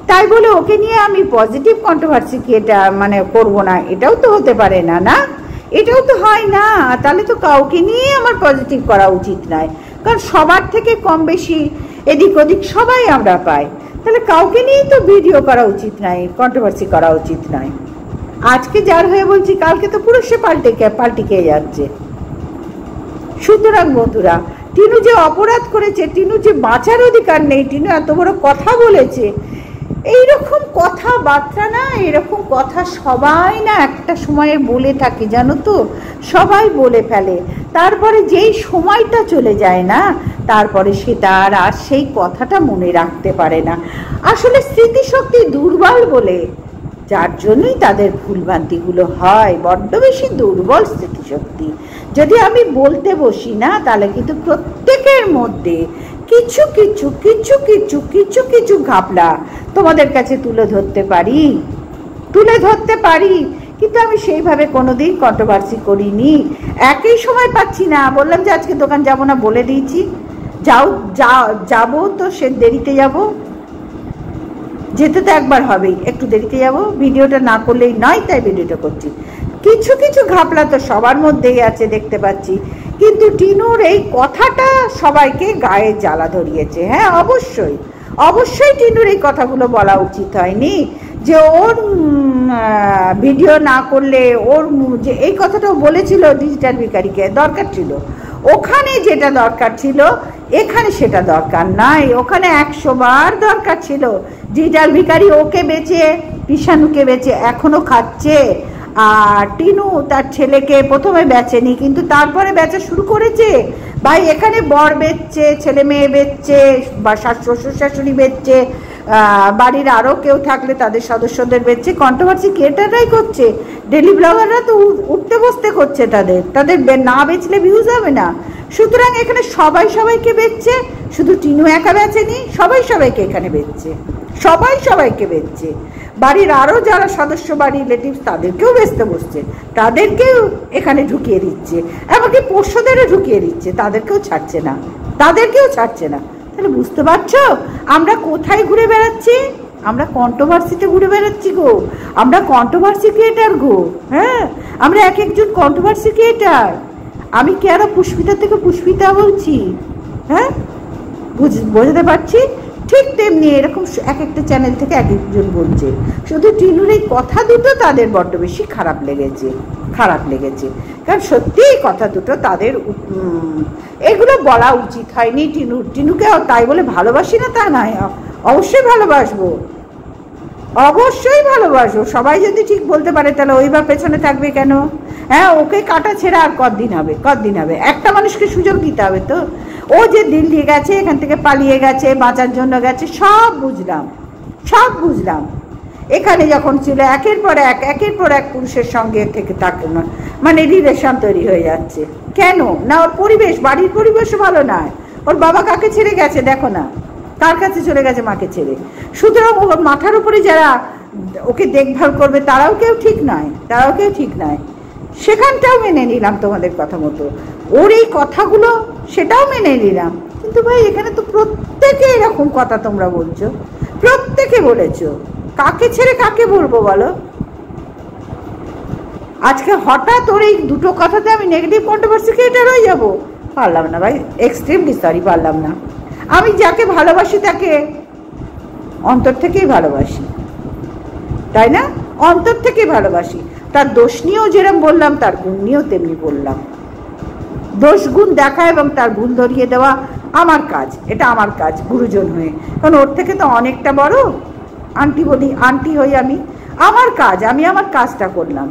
তাই বলে ওকে নিয়ে আমি পজিটিভ কন্ট্রোভার্সি কি এটা মানে করবো না, এটাও তো হতে পারে না, না এটাও তো হয় না। তাহলে তো কাউকে নিয়ে আমার পজিটিভ করা উচিত নয়, কারণ সবার থেকে কম বেশি এদিক ওদিক সবাই আমরা পাই, তাহলে কাউকে নিয়েই তো ভিডিও করা উচিত নয়, কন্ট্রোভার্সি করা উচিত নয়। আজকে যার হয়ে বলছি কালকে তো পুরো সে পাল্টে খেয়ে যাচ্ছে। সুতরাং বন্ধুরা, টিনু যে অপরাধ করেছে, টিনু যে বাঁচার অধিকার নেই, টিনু এত বড় কথা বলেছে, এইরকম কথাবার্তা না, এরকম কথা সবাই না একটা সময়ে বলে থাকে জানো তো, সবাই বলে ফেলে, তারপরে যেই সময়টা চলে যায় না তারপরে সেটা আর সেই কথাটা মনে রাখতে পারে না। আসলে স্মৃতিশক্তি দুর্বল বলে, যার জন্যই তাদের ভুলভ্রান্তিগুলো হয়, বড্ড বেশি দুর্বল স্মৃতিশক্তি। যদি আমি বলতে বসি না তাহলে কিন্তু প্রত্যেকের মধ্যে কিছু কিছু কিছু কিছু কিছু কিছু ঘাপলা তোমাদের কাছে তুলে ধরতে পারি, কিন্তু আমি সেইভাবে কোনোদিন কন্ট্রোভার্সি করিনি। একই সময় পাচ্ছি না, বললাম যে আজকে দোকান যাব না, বলে দিয়েছি যাবো তো সে দেরিতে যাব, যেতে তো একবার হবেই, একটু দেরিতে যাব, ভিডিওটা না করলেই নয়, তাই ভিডিওটা করছি। কিছু কিছু ঘাপলা তো সবার মধ্যেই আছে দেখতে পাচ্ছি, কিন্তু টিনুর এই কথাটা সবাইকে গায়ে জ্বালা ধরিয়েছে। হ্যাঁ, অবশ্যই অবশ্যই টিনুর এই কথাগুলো বলা উচিত হয়নি, যে ওর ভিডিও না করলে ওর যে এই কথাটাও বলেছিল ডিজিটাল ভিখারিকে, দরকার ছিল ওখানে, যেটা দরকার ছিল এখানে সেটা দরকার নাই। ওখানে 100 বার দরকার ছিল ডিজিটাল ভিখারি ওকে বেচে, পিসানুকে বেচে এখনো খাচ্ছে, আর টিনু তার ছেলেকে প্রথমে বেচেনি কিন্তু তারপরে বেচা শুরু করেছে। ভাই এখানে বর বেচছে, ছেলে মেয়ে বেচছে, বা শ্বশুর শাশুড়ি বেচছে, বাড়ির আরও কেউ থাকলে তাদের সদস্যদের বেচছে, কন্ট্রোভার্সি ক্রিয়েটাররাই করছে, ডেলি ব্লগাররা তো উঠতে বসতে করছে, তাদের না বেচলে ভিউজ হবে না। সুতরাং এখানে সবাই সবাইকে বেচছে, শুধু টিনু একা বেচেনি, সবাই সবাইকে এখানে বেচছে, সবাই সবাইকে বেচছে, বাড়ির আরও যারা সদস্য বা রিলেটিভস তাদেরকেও বেচতে বসছে, তাদেরকেও এখানে ঢুকিয়ে দিচ্ছে, এমনকি পোষ্যদেরও ঢুকিয়ে দিচ্ছে, তাদেরকেও ছাড়ছে না। তাহলে বুঝতে পারছো আমরা কোথায় ঘুরে বেড়াচ্ছি? আমরা কন্ট্রোভার্সিতে ঘুরে বেড়াচ্ছি গো, আমরা কন্ট্রোভার্সি ক্রিয়েটার গো। হ্যাঁ, আমরা এক একজন কন্ট্রোভার্সি ক্রিয়েটার। আমি কি আরো পুষ্পিতা থেকে পুষ্পিতা বলছি? হ্যাঁ, বুঝতে পারছি। ঠিক তেমনি এরকম এক একটা চ্যানেল থেকে এক একজন বলছে, শুধু টিনুর এই কথা দুটো তাদের বড্ড বেশি খারাপ লেগেছে, কারণ সত্যি এই কথা দুটো তাদের এগুলো বলা উচিত হয়নি। টিনুকে তাই বলে ভালোবাসি না তা নয়, অবশ্যই ভালোবাসবো, সবাই যদি ঠিক বলতে পারে তাহলে ওই বা পেছনে থাকবে কেন? হ্যাঁ, ওকে কাটা ছেড়ে আর কতদিন হবে? একটা মানুষকে সুযোগ দিতে হবে তো। ও যে দিল্লি গেছে, এখান থেকে পালিয়ে গেছে, বাঁচার জন্য গেছে, সব বুঝলাম। এখানে যখন ছিল একের পর এক পুরুষের সঙ্গে থেকে থাকে না, মানে রিলেশন তৈরি হয়ে যাচ্ছে। কেন না? ওর পরিবেশ, বাড়ির পরিবেশও ভালো নয়। ওর বাবা কাকে ছেড়ে গেছে দেখো না, কার কাছে চলে গেছে? মাকে ছেড়ে। সুতরাং ওর মাথার উপরে যারা ওকে দেখভাল করবে তারাও কেউ ঠিক নয়। সেখানটাও মেনে নিলাম তোমাদের কথা মতো, ওর এই কথাগুলো সেটাও মেনে নিলাম, কিন্তু ভাই এখানে তো প্রত্যেকে এরকম কথা তোমরা বলছো, প্রত্যেকে বলেছো, কাকে ছেড়ে কাকে বলবো বলো? আজকে হঠাৎ ওর এই দুটো কথাতে আমি নেগেটিভ কন্ট্রোভার্সি ক্রিয়েটার হয়ে যাবো? পারলাম না ভাই, এক্সট্রিমলি সরি, পারলাম না। আমি যাকে ভালোবাসি তাকে অন্তর থেকেই ভালোবাসি, তাই না? অন্তর থেকেই ভালোবাসি। তার দোষ নিয়েও যেরকম বললাম, তার গুণ নিয়েও তেমনি বললাম। দোষ গুণ দেখা এবং তার ভুল ধরিয়ে দেওয়া আমার কাজ, এটা আমার কাজ গুরুজন হয়ে, কারণ ওর থেকে তো অনেকটা বড়, আন্টি হই আমি, আমার কাজ, আমি আমার কাজটা করলাম।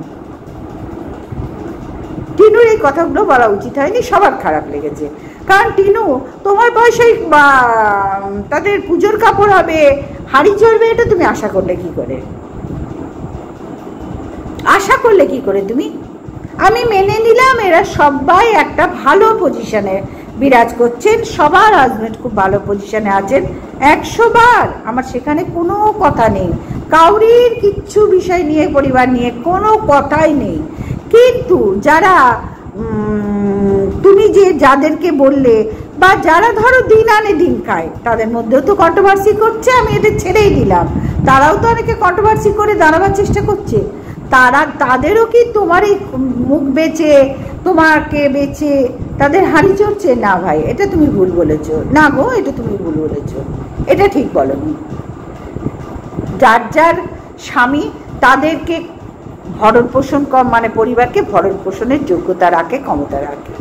টিনুর এই কথাগুলো বলা উচিত হয়নি, সবার খারাপ লেগেছে। কারণ টিনু, তোমার বয়সে তাদের পুজোর কাপড় হবে, হাড়ি চড়বে, এটা তুমি আশা করলে কি করে তুমি? আমি মেনে নিলাম এরা সবাই একটা ভালো পজিশনে বিরাজ করছেন, সবার হাজবেন্ড খুব ভালো পজিশনে আছেন 100 বার, আমার সেখানে কোনো কথা নেই, কাউরির কিচ্ছু বিষয় নিয়ে, পরিবার নিয়ে কোনো কথাই নেই। কিন্তু যারা তুমি যে যাদেরকে বললে, বা যারা ধরো দিন আনে দিন খায়, তাদের মধ্যেও তো কন্ট্রোভার্সি করছে, আমি এদের ছেড়েই দিলাম। তারাও তো অনেকে কন্ট্রোভার্সি করে দাঁড়াবার চেষ্টা করছে। তাদেরও কি তোমার এই মুখ বেচে, তোমাকে বেচে তাদের হাড়ি চড়ছে? না ভাই, এটা তুমি ভুল বলেছো। না গো, এটা তুমি ভুল বলেছো, এটা ঠিক বলনি। যার যার স্বামী তাদেরকে ভরণ পোষণ মানে পরিবারকে ভরণ পোষণের যোগ্যতা রাখে, ক্ষমতা রাখে।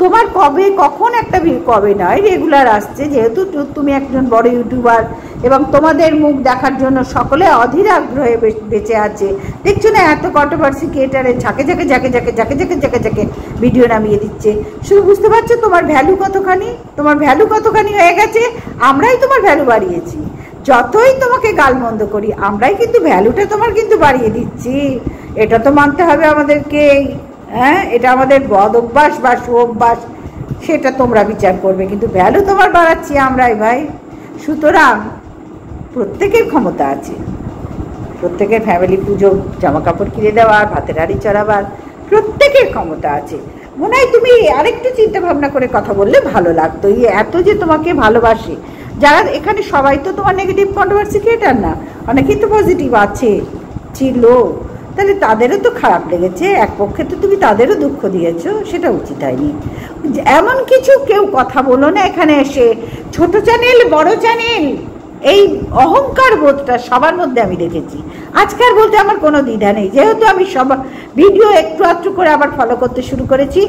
তোমার কবে কখন একটা কবে নয়, রেগুলার আসছে। যেহেতু তুমি একজন বড় ইউটিউবার এবং তোমাদের মুখ দেখার জন্য সকলে অধীর আগ্রহে বেঁচে আছে। দেখছো না এত কন্ট্রোভার্সি ক্রিয়েটারে ঝাঁকে ঝাঁকে ঝাঁকে ঝাঁকে ঝাঁকে ঝাঁকে ঝাঁকে ঝাঁকে ভিডিও নামিয়ে দিচ্ছে। শুধু বুঝতে পারছো তোমার ভ্যালু কতখানি, তোমার ভ্যালু কতখানি হয়ে গেছে। আমরাই তোমার ভ্যালু বাড়িয়েছি। যতই তোমাকে গালমন্দ করি, আমরাই কিন্তু ভ্যালুটা তোমার কিন্তু বাড়িয়ে দিচ্ছি। এটা তো মানতে হবে আমাদেরকে। হ্যাঁ, এটা আমাদের বদ অভ্যাস বা সুঅভ্যাস, সেটা তোমরা বিচার করবে, কিন্তু ভ্যালু তোমার বাড়াচ্ছি আমরাই ভাই। সুতরাং প্রত্যেকের ক্ষমতা আছে, প্রত্যেকের ফ্যামিলি পুজো জামা কাপড় কিনে দেওয়ার, ভাতের হাঁড়ি চড়াবার প্রত্যেকের ক্ষমতা আছে। মনে হয় তুমি আরেকটু চিন্তা ভাবনা করে কথা বললে ভালো লাগতো। এত যে তোমাকে ভালোবাসে যারা, এখানে সবাই তো তোমার নেগেটিভ কন্ট্রোভার্সি ক্রিয়েটার না, অনেকেই তো পজিটিভ আছে, ছিল। তাহলে তাদেরও তো খারাপ লেগেছে, এক পক্ষে তো তুমি তাদেরও দুঃখ দিয়েছো, সেটা উচিত হয়নি। এমন কিছু কেউ কথা বলো না এখানে এসে। ছোট চ্যানেল, বড় চ্যানেল, এই অহংকার বোধটা সবার মধ্যে আমি দেখেছি। আজকাল বলতে আমার কোনো দ্বিধা নেই, যেহেতু আমি সব ভিডিও একটু একটু করে আবার ফলো করতে শুরু করেছি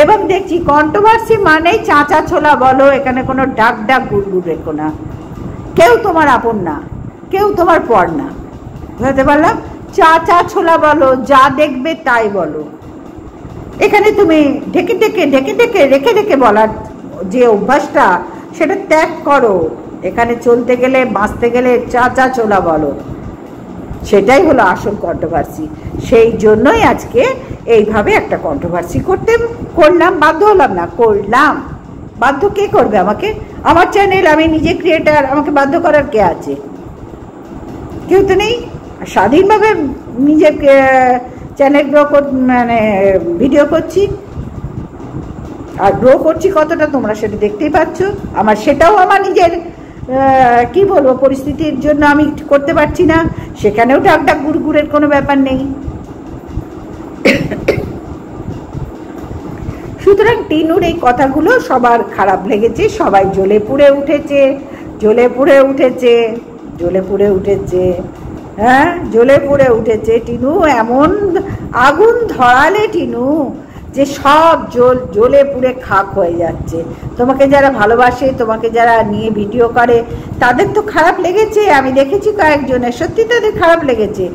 এবং দেখছি কন্ট্রোভার্সি মানেই চাঁচা ছোলা বলো, এখানে কোনো ডাক ডাক গুড়গুড় রেখো না। কেউ তোমার আপন না, কেউ তোমার পর না, বুঝতে পারলাম? চাচা ছোলা বলো, যা দেখবে তাই বলো। এখানে তুমি ঢেকে ঢেকে ঢেকে ঢেকে রেখে রেখে বলার যে অভ্যাসটা, সেটা ত্যাগ করো। এখানে চলতে গেলে, বাঁচতে গেলে চাচা ছোলা বলো, সেটাই হলো আসল কন্ট্রোভার্সি। সেই জন্যই আজকে এইভাবে একটা কন্ট্রোভার্সি করলাম, বাধ্য হলাম না, করলাম। বাধ্য কে করবে আমাকে? আমার চ্যানেল, আমি নিজে ক্রিয়েটার, আমাকে বাধ্য করার কে আছে? কেউ তো নেই। স্বাধীনভাবে নিজের চ্যানেল গ্রো মানে ভিডিও করছি, আর গ্রো করছি কতটা তোমরা সেটা দেখতেই পাচ্ছ। আমার সেটাও আমার নিজের কি বলবো পরিস্থিতির জন্য আমি করতে পারছি না, সেখানেও ডাক ডাক গুড়গুড়ের কোনো ব্যাপার নেই। সুতরাং টিনুর এই কথাগুলো সবার খারাপ লেগেছে, সবাই জ্বলে পুড়ে উঠেছে, জ্বলে পুড়ে উঠেছে, জ্বলে পুড়ে উঠেছে। হ্যাঁ, জ্বলে পুড়ে উঠেছে। টিনু এমন আগুন ধরালে টিনু, যে সব জ্বলে পুড়ে খাক হয়ে যাচ্ছে। তোমাকে যারা ভালোবাসে, তোমাকে যারা নিয়ে ভিডিও করে, তাদের তো খারাপ লেগেছে। আমি দেখেছি কয়েকজনের, সত্যি তাদের খারাপ লেগেছে।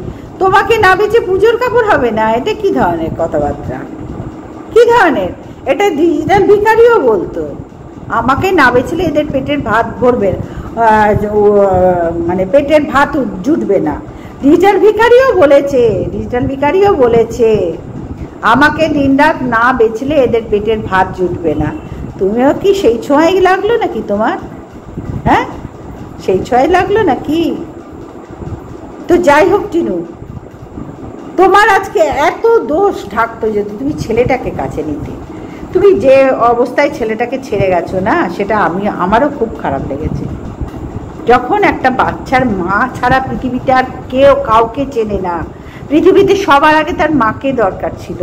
তোমাকে না বেচে পুজোর কাপড় হবে না, এটা কি ধরনের কথাবার্তা? কি ধরনের? এটা ডিজিটাল ভিখারিও বলতো, আমাকে না বেচলে এদের পেটের ভাত ভরবে, মানে পেটের ভাত জুটবে না। ডিজিটাল ভিখারিও বলেছে, ডিজিটাল ভিখারিও বলেছে আমাকে দিনরাত না বেচলে এদের পেটের ভাত জুটবে না। তুমিও কি সেই ছোঁয়াই লাগলো নাকি তোমার? হ্যাঁ, সেই ছোঁয়াই লাগলো নাকি? তো যাই হোক টিনু, তোমার আজকে এত দোষ ঢাকতো যদি তুমি ছেলেটাকে কাছে নিতে। তুমি যে অবস্থায় ছেলেটাকে ছেড়ে গেছো না, সেটা আমারও খুব খারাপ লেগেছে। যখন একটা বাচ্চার মা ছাড়া পৃথিবীতে আর কেউ কাউকে চেনে না, পৃথিবীতে সবার আগে তার মাকে দরকার ছিল,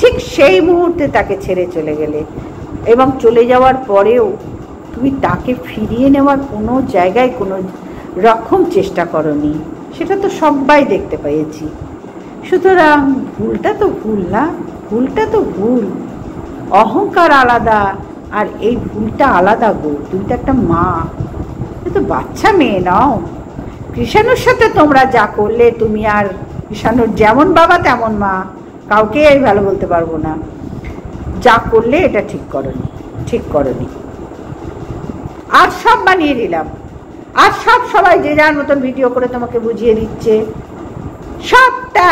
ঠিক সেই মুহূর্তে তাকে ছেড়ে চলে গেলে, এবং চলে যাওয়ার পরেও তুমি তাকে ফিরিয়ে নেওয়ার কোনো জায়গায় কোনো রকম চেষ্টা করনি, সেটা তো সবাই দেখতে পেয়েছি। সুতরাং ভুলটা তো ভুল না, ভুলটা তো ভুল। অহংকার আলাদা আর এই ভুলটা আলাদা গো। তুমি তো একটা মা, তো বাচ্চা মেয়ে নাও। কৃষাণুর সাথে তোমরা যা করলে, তুমি আর কৃষাণুর যেমন বাবা তেমন মা, কাউকে এই ভালো বলতে পারবো না। যা করলে এটা ঠিক করনি, ঠিক করনি। আর সব বানিয়ে দিলাম, আর সবাই যে যার মতন ভিডিও করে তোমাকে বুঝিয়ে দিচ্ছে, সবটা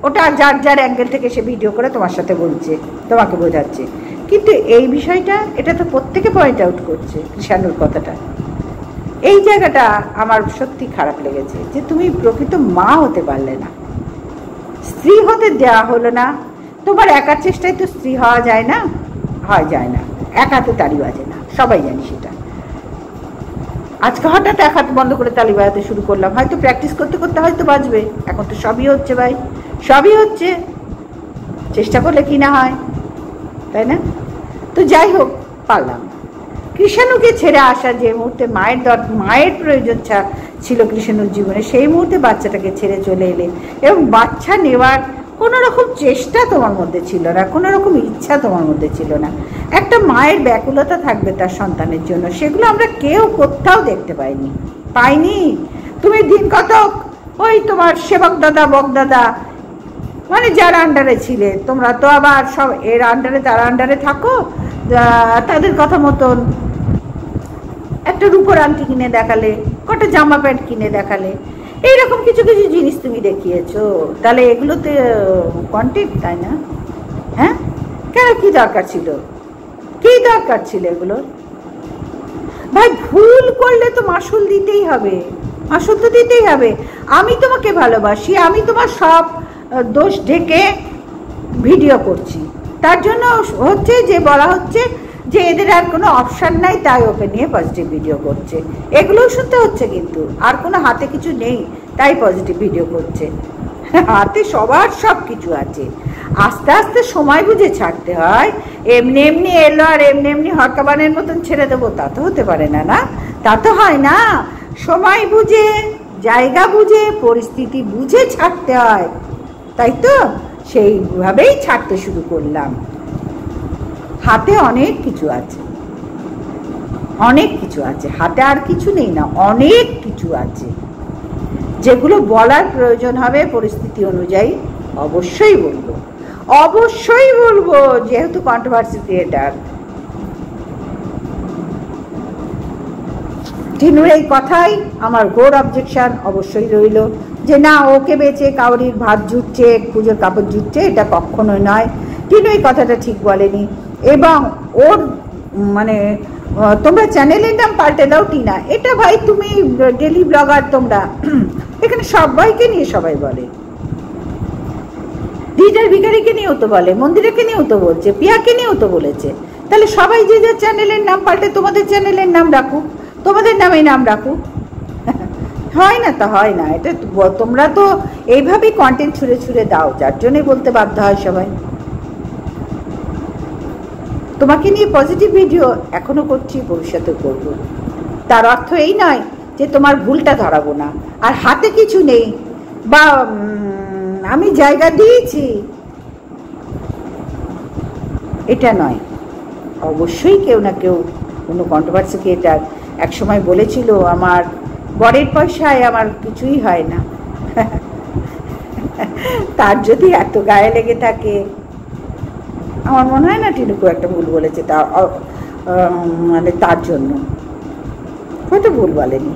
ওটা যার যার অ্যাঙ্গেল থেকে সে ভিডিও করে তোমার সাথে বলছে, তোমাকে বোঝাচ্ছে। কিন্তু এই বিষয়টা, এটা তো প্রত্যেকে পয়েন্ট আউট করছে কৃষাণুর কথাটা। এই জায়গাটা আমার সত্যি খারাপ লেগেছে, যে তুমি প্রকৃত মা হতে পারলে না, স্ত্রী হতে দেওয়া হলো না। তোমার একার চেষ্টায় তো স্ত্রী হওয়া যায় না, যায় না, এক হাতে তালি বাজে না, সবাই জানি সেটা। আজকে হঠাৎ এক হাত বন্ধ করে তালি বাজাতে শুরু করলাম, হয়তো প্র্যাকটিস করতে করতে হয়তো বাজবে। এখন তো সবই হচ্ছে ভাই, সবই হচ্ছে, চেষ্টা করলে কি না হয়, তাই না? তো যাই হোক, পারলাম। কৃষাণুকে ছেড়ে আসা যে মুহূর্তে মায়ের প্রয়োজন ছিল কৃষাণুর জীবনে, সেই মুহূর্তে বাচ্চাটাকে ছেড়ে চলে এলে, এবং বাচ্চা নেওয়ার কোনো রকম চেষ্টা তোমার মধ্যে ছিল না, কোনো রকম ইচ্ছা তোমার মধ্যে ছিল না। একটা মায়ের ব্যাকুলতা থাকবে তার সন্তানের জন্য, সেগুলো আমরা কেউ কোথাও দেখতে পাইনি। তুমি দিন কতক ওই তোমার সেবক দাদা বকদাদা, মানে যার আন্ডারে ছিলে, তোমরা তো আবার সব এর আন্ডারে তার আন্ডারে থাকো, তাদের কথা মতন একটা রূপোর আংটি কিনে দেখালে, কটা জামা প্যান্ট কিনে দেখালে, এইরকম কিছু কিছু জিনিস তুমি দেখিয়েছো। তাহলে এগুলোতে কন্টেন্ট, তাই না? হ্যাঁ, কেন, কি দরকার ছিল, কি দরকার ছিল এগুলোর? ভাই ভুল করলে তো মাসুল দিতেই হবে, মাসুল তো দিতেই হবে। আমি তোমাকে ভালোবাসি, আমি তোমার সব দোষ ঢেকে ভিডিও করছি, তার জন্য হচ্ছে যে বলা হচ্ছে যে এদের আর কোনো অপশান নাই, তাই ওকে নিয়ে পজিটিভ ভিডিও করছে। এগুলোও শুনতে হচ্ছে, কিন্তু আর কোনো হাতে কিছু নেই তাই পজিটিভ ভিডিও করছে। হাতে সবার সব কিছু আছে, আস্তে আস্তে সময় বুঝে ছাড়তে হয়। এমনি এমনি এলো আর এমনি এমনি হরকাবানের মতন ছেড়ে দেবো, তা তো হতে পারে না, না তা তো হয় না। সময় বুঝে, জায়গা বুঝে, পরিস্থিতি বুঝে ছাড়তে হয়, তাই তো সেইভাবেই ছাড়তে শুরু করলাম। হাতে অনেক কিছু আছে, অনেক কিছু আছে হাতে, আর কিছু নেই না, অনেক কিছু আছে যেগুলো বলার প্রয়োজন হবে পরিস্থিতি অনুযায়ী। অবশ্যই বলবো, অবশ্যই বলবো, যেহেতু কন্ট্রোভার্সি ক্রিয়েটার। টিনুর এই কথাই আমার ঘোর অবজেকশন অবশ্যই রইল, যে না ওকে বেচে কাউরির ভাত জুটছে, পুজোর কাপড় জুটছে, এটা কখনোই নয়। টিনু এই কথাটা ঠিক বলেনি, এবং ওর মানে তোমরা চ্যানেলের নাম পাল্টে দাও টিনা, এটা ভাই তুমি ডেলি ব্লগার, তোমরা এখানে সবাইকে নিয়ে সবাই বলে, রিডার ভিখারিকে নিয়েও তো বলে, মন্দিরাকে নিয়েও তো বলছে, পিয়াকে নিয়েও তো বলেছে। তাহলে সবাই যে যার চ্যানেলের নাম পাল্টে তোমাদের চ্যানেলের নাম রাখুক, তোমাদের নামেই নাম রাখুক। হয় না, তা হয় না, এটা তোমরা তো এইভাবেই কন্টেন্ট ছুঁড়ে ছুঁড়ে দাও, যার জন্যই বলতে বাধ্য হয় সবাই। তোমাকে নিয়ে পজিটিভ ভিডিও এখনো করছি, ভবিষ্যতেও করবো, তার অর্থ এই নয় যে তোমার ভুলটা ধরাবো না, আর হাতে কিছু নেই বা আমি জায়গা দিয়েছি, এটা নয়। অবশ্যই কেউ না কেউ, কোনো কন্ট্রোভার্সি ক্রিয়েটার একসময় বলেছিল আমার বরের পয়সায় আমার কিছুই হয় না। তার যদি এত গায়ে লেগে থাকে, আমার মনে হয় না টিনুকু একটা ভুল বলেছে, তার মানে তার জন্য হয়তো ভুল বলেনি,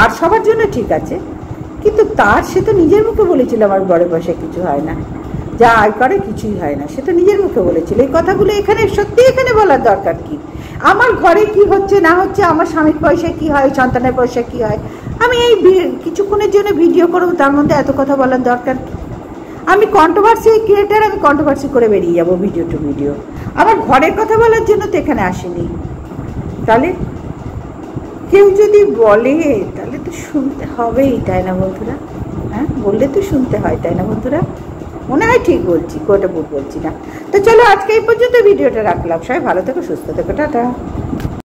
আর সবার জন্য ঠিক আছে, কিন্তু তার সে তো নিজের মুখে বলেছিল আমার বরের পয়সায় কিছু হয় না, যা আয় করে কিছুই হয় না, সে তো নিজের মুখে বলেছিল। এই কথাগুলো এখানে সত্যি এখানে বলার দরকার কি? আমার ঘরে কি হচ্ছে না হচ্ছে, আমার স্বামীর পয়সায় কি হয়, সন্তানের পয়সায় কি হয়, আমি এই কিছুক্ষণের জন্য ভিডিও করবো, তার মধ্যে এত কথা বলার দরকার কি? আমি কন্ট্রোভার্সি ক্রিয়েটার, আমি কন্ট্রোভার্সি করে বেরিয়ে যাবো ভিডিও টু ভিডিও, আমার ঘরের কথা বলার জন্য তো এখানে আসেনি। তাহলে কেউ যদি বলে তাহলে তো শুনতে হবেই, তাই না বন্ধুরা? হ্যাঁ, বললে তো শুনতে হয়, তাই না বন্ধুরা? মনে হয় ঠিক বলছি, কোটা ভুল বলছি না। তো চলো আজকে এই পর্যন্ত ভিডিওটা রাখলাম, সবাই ভালো থেকো, সুস্থ থেকো, টাটা।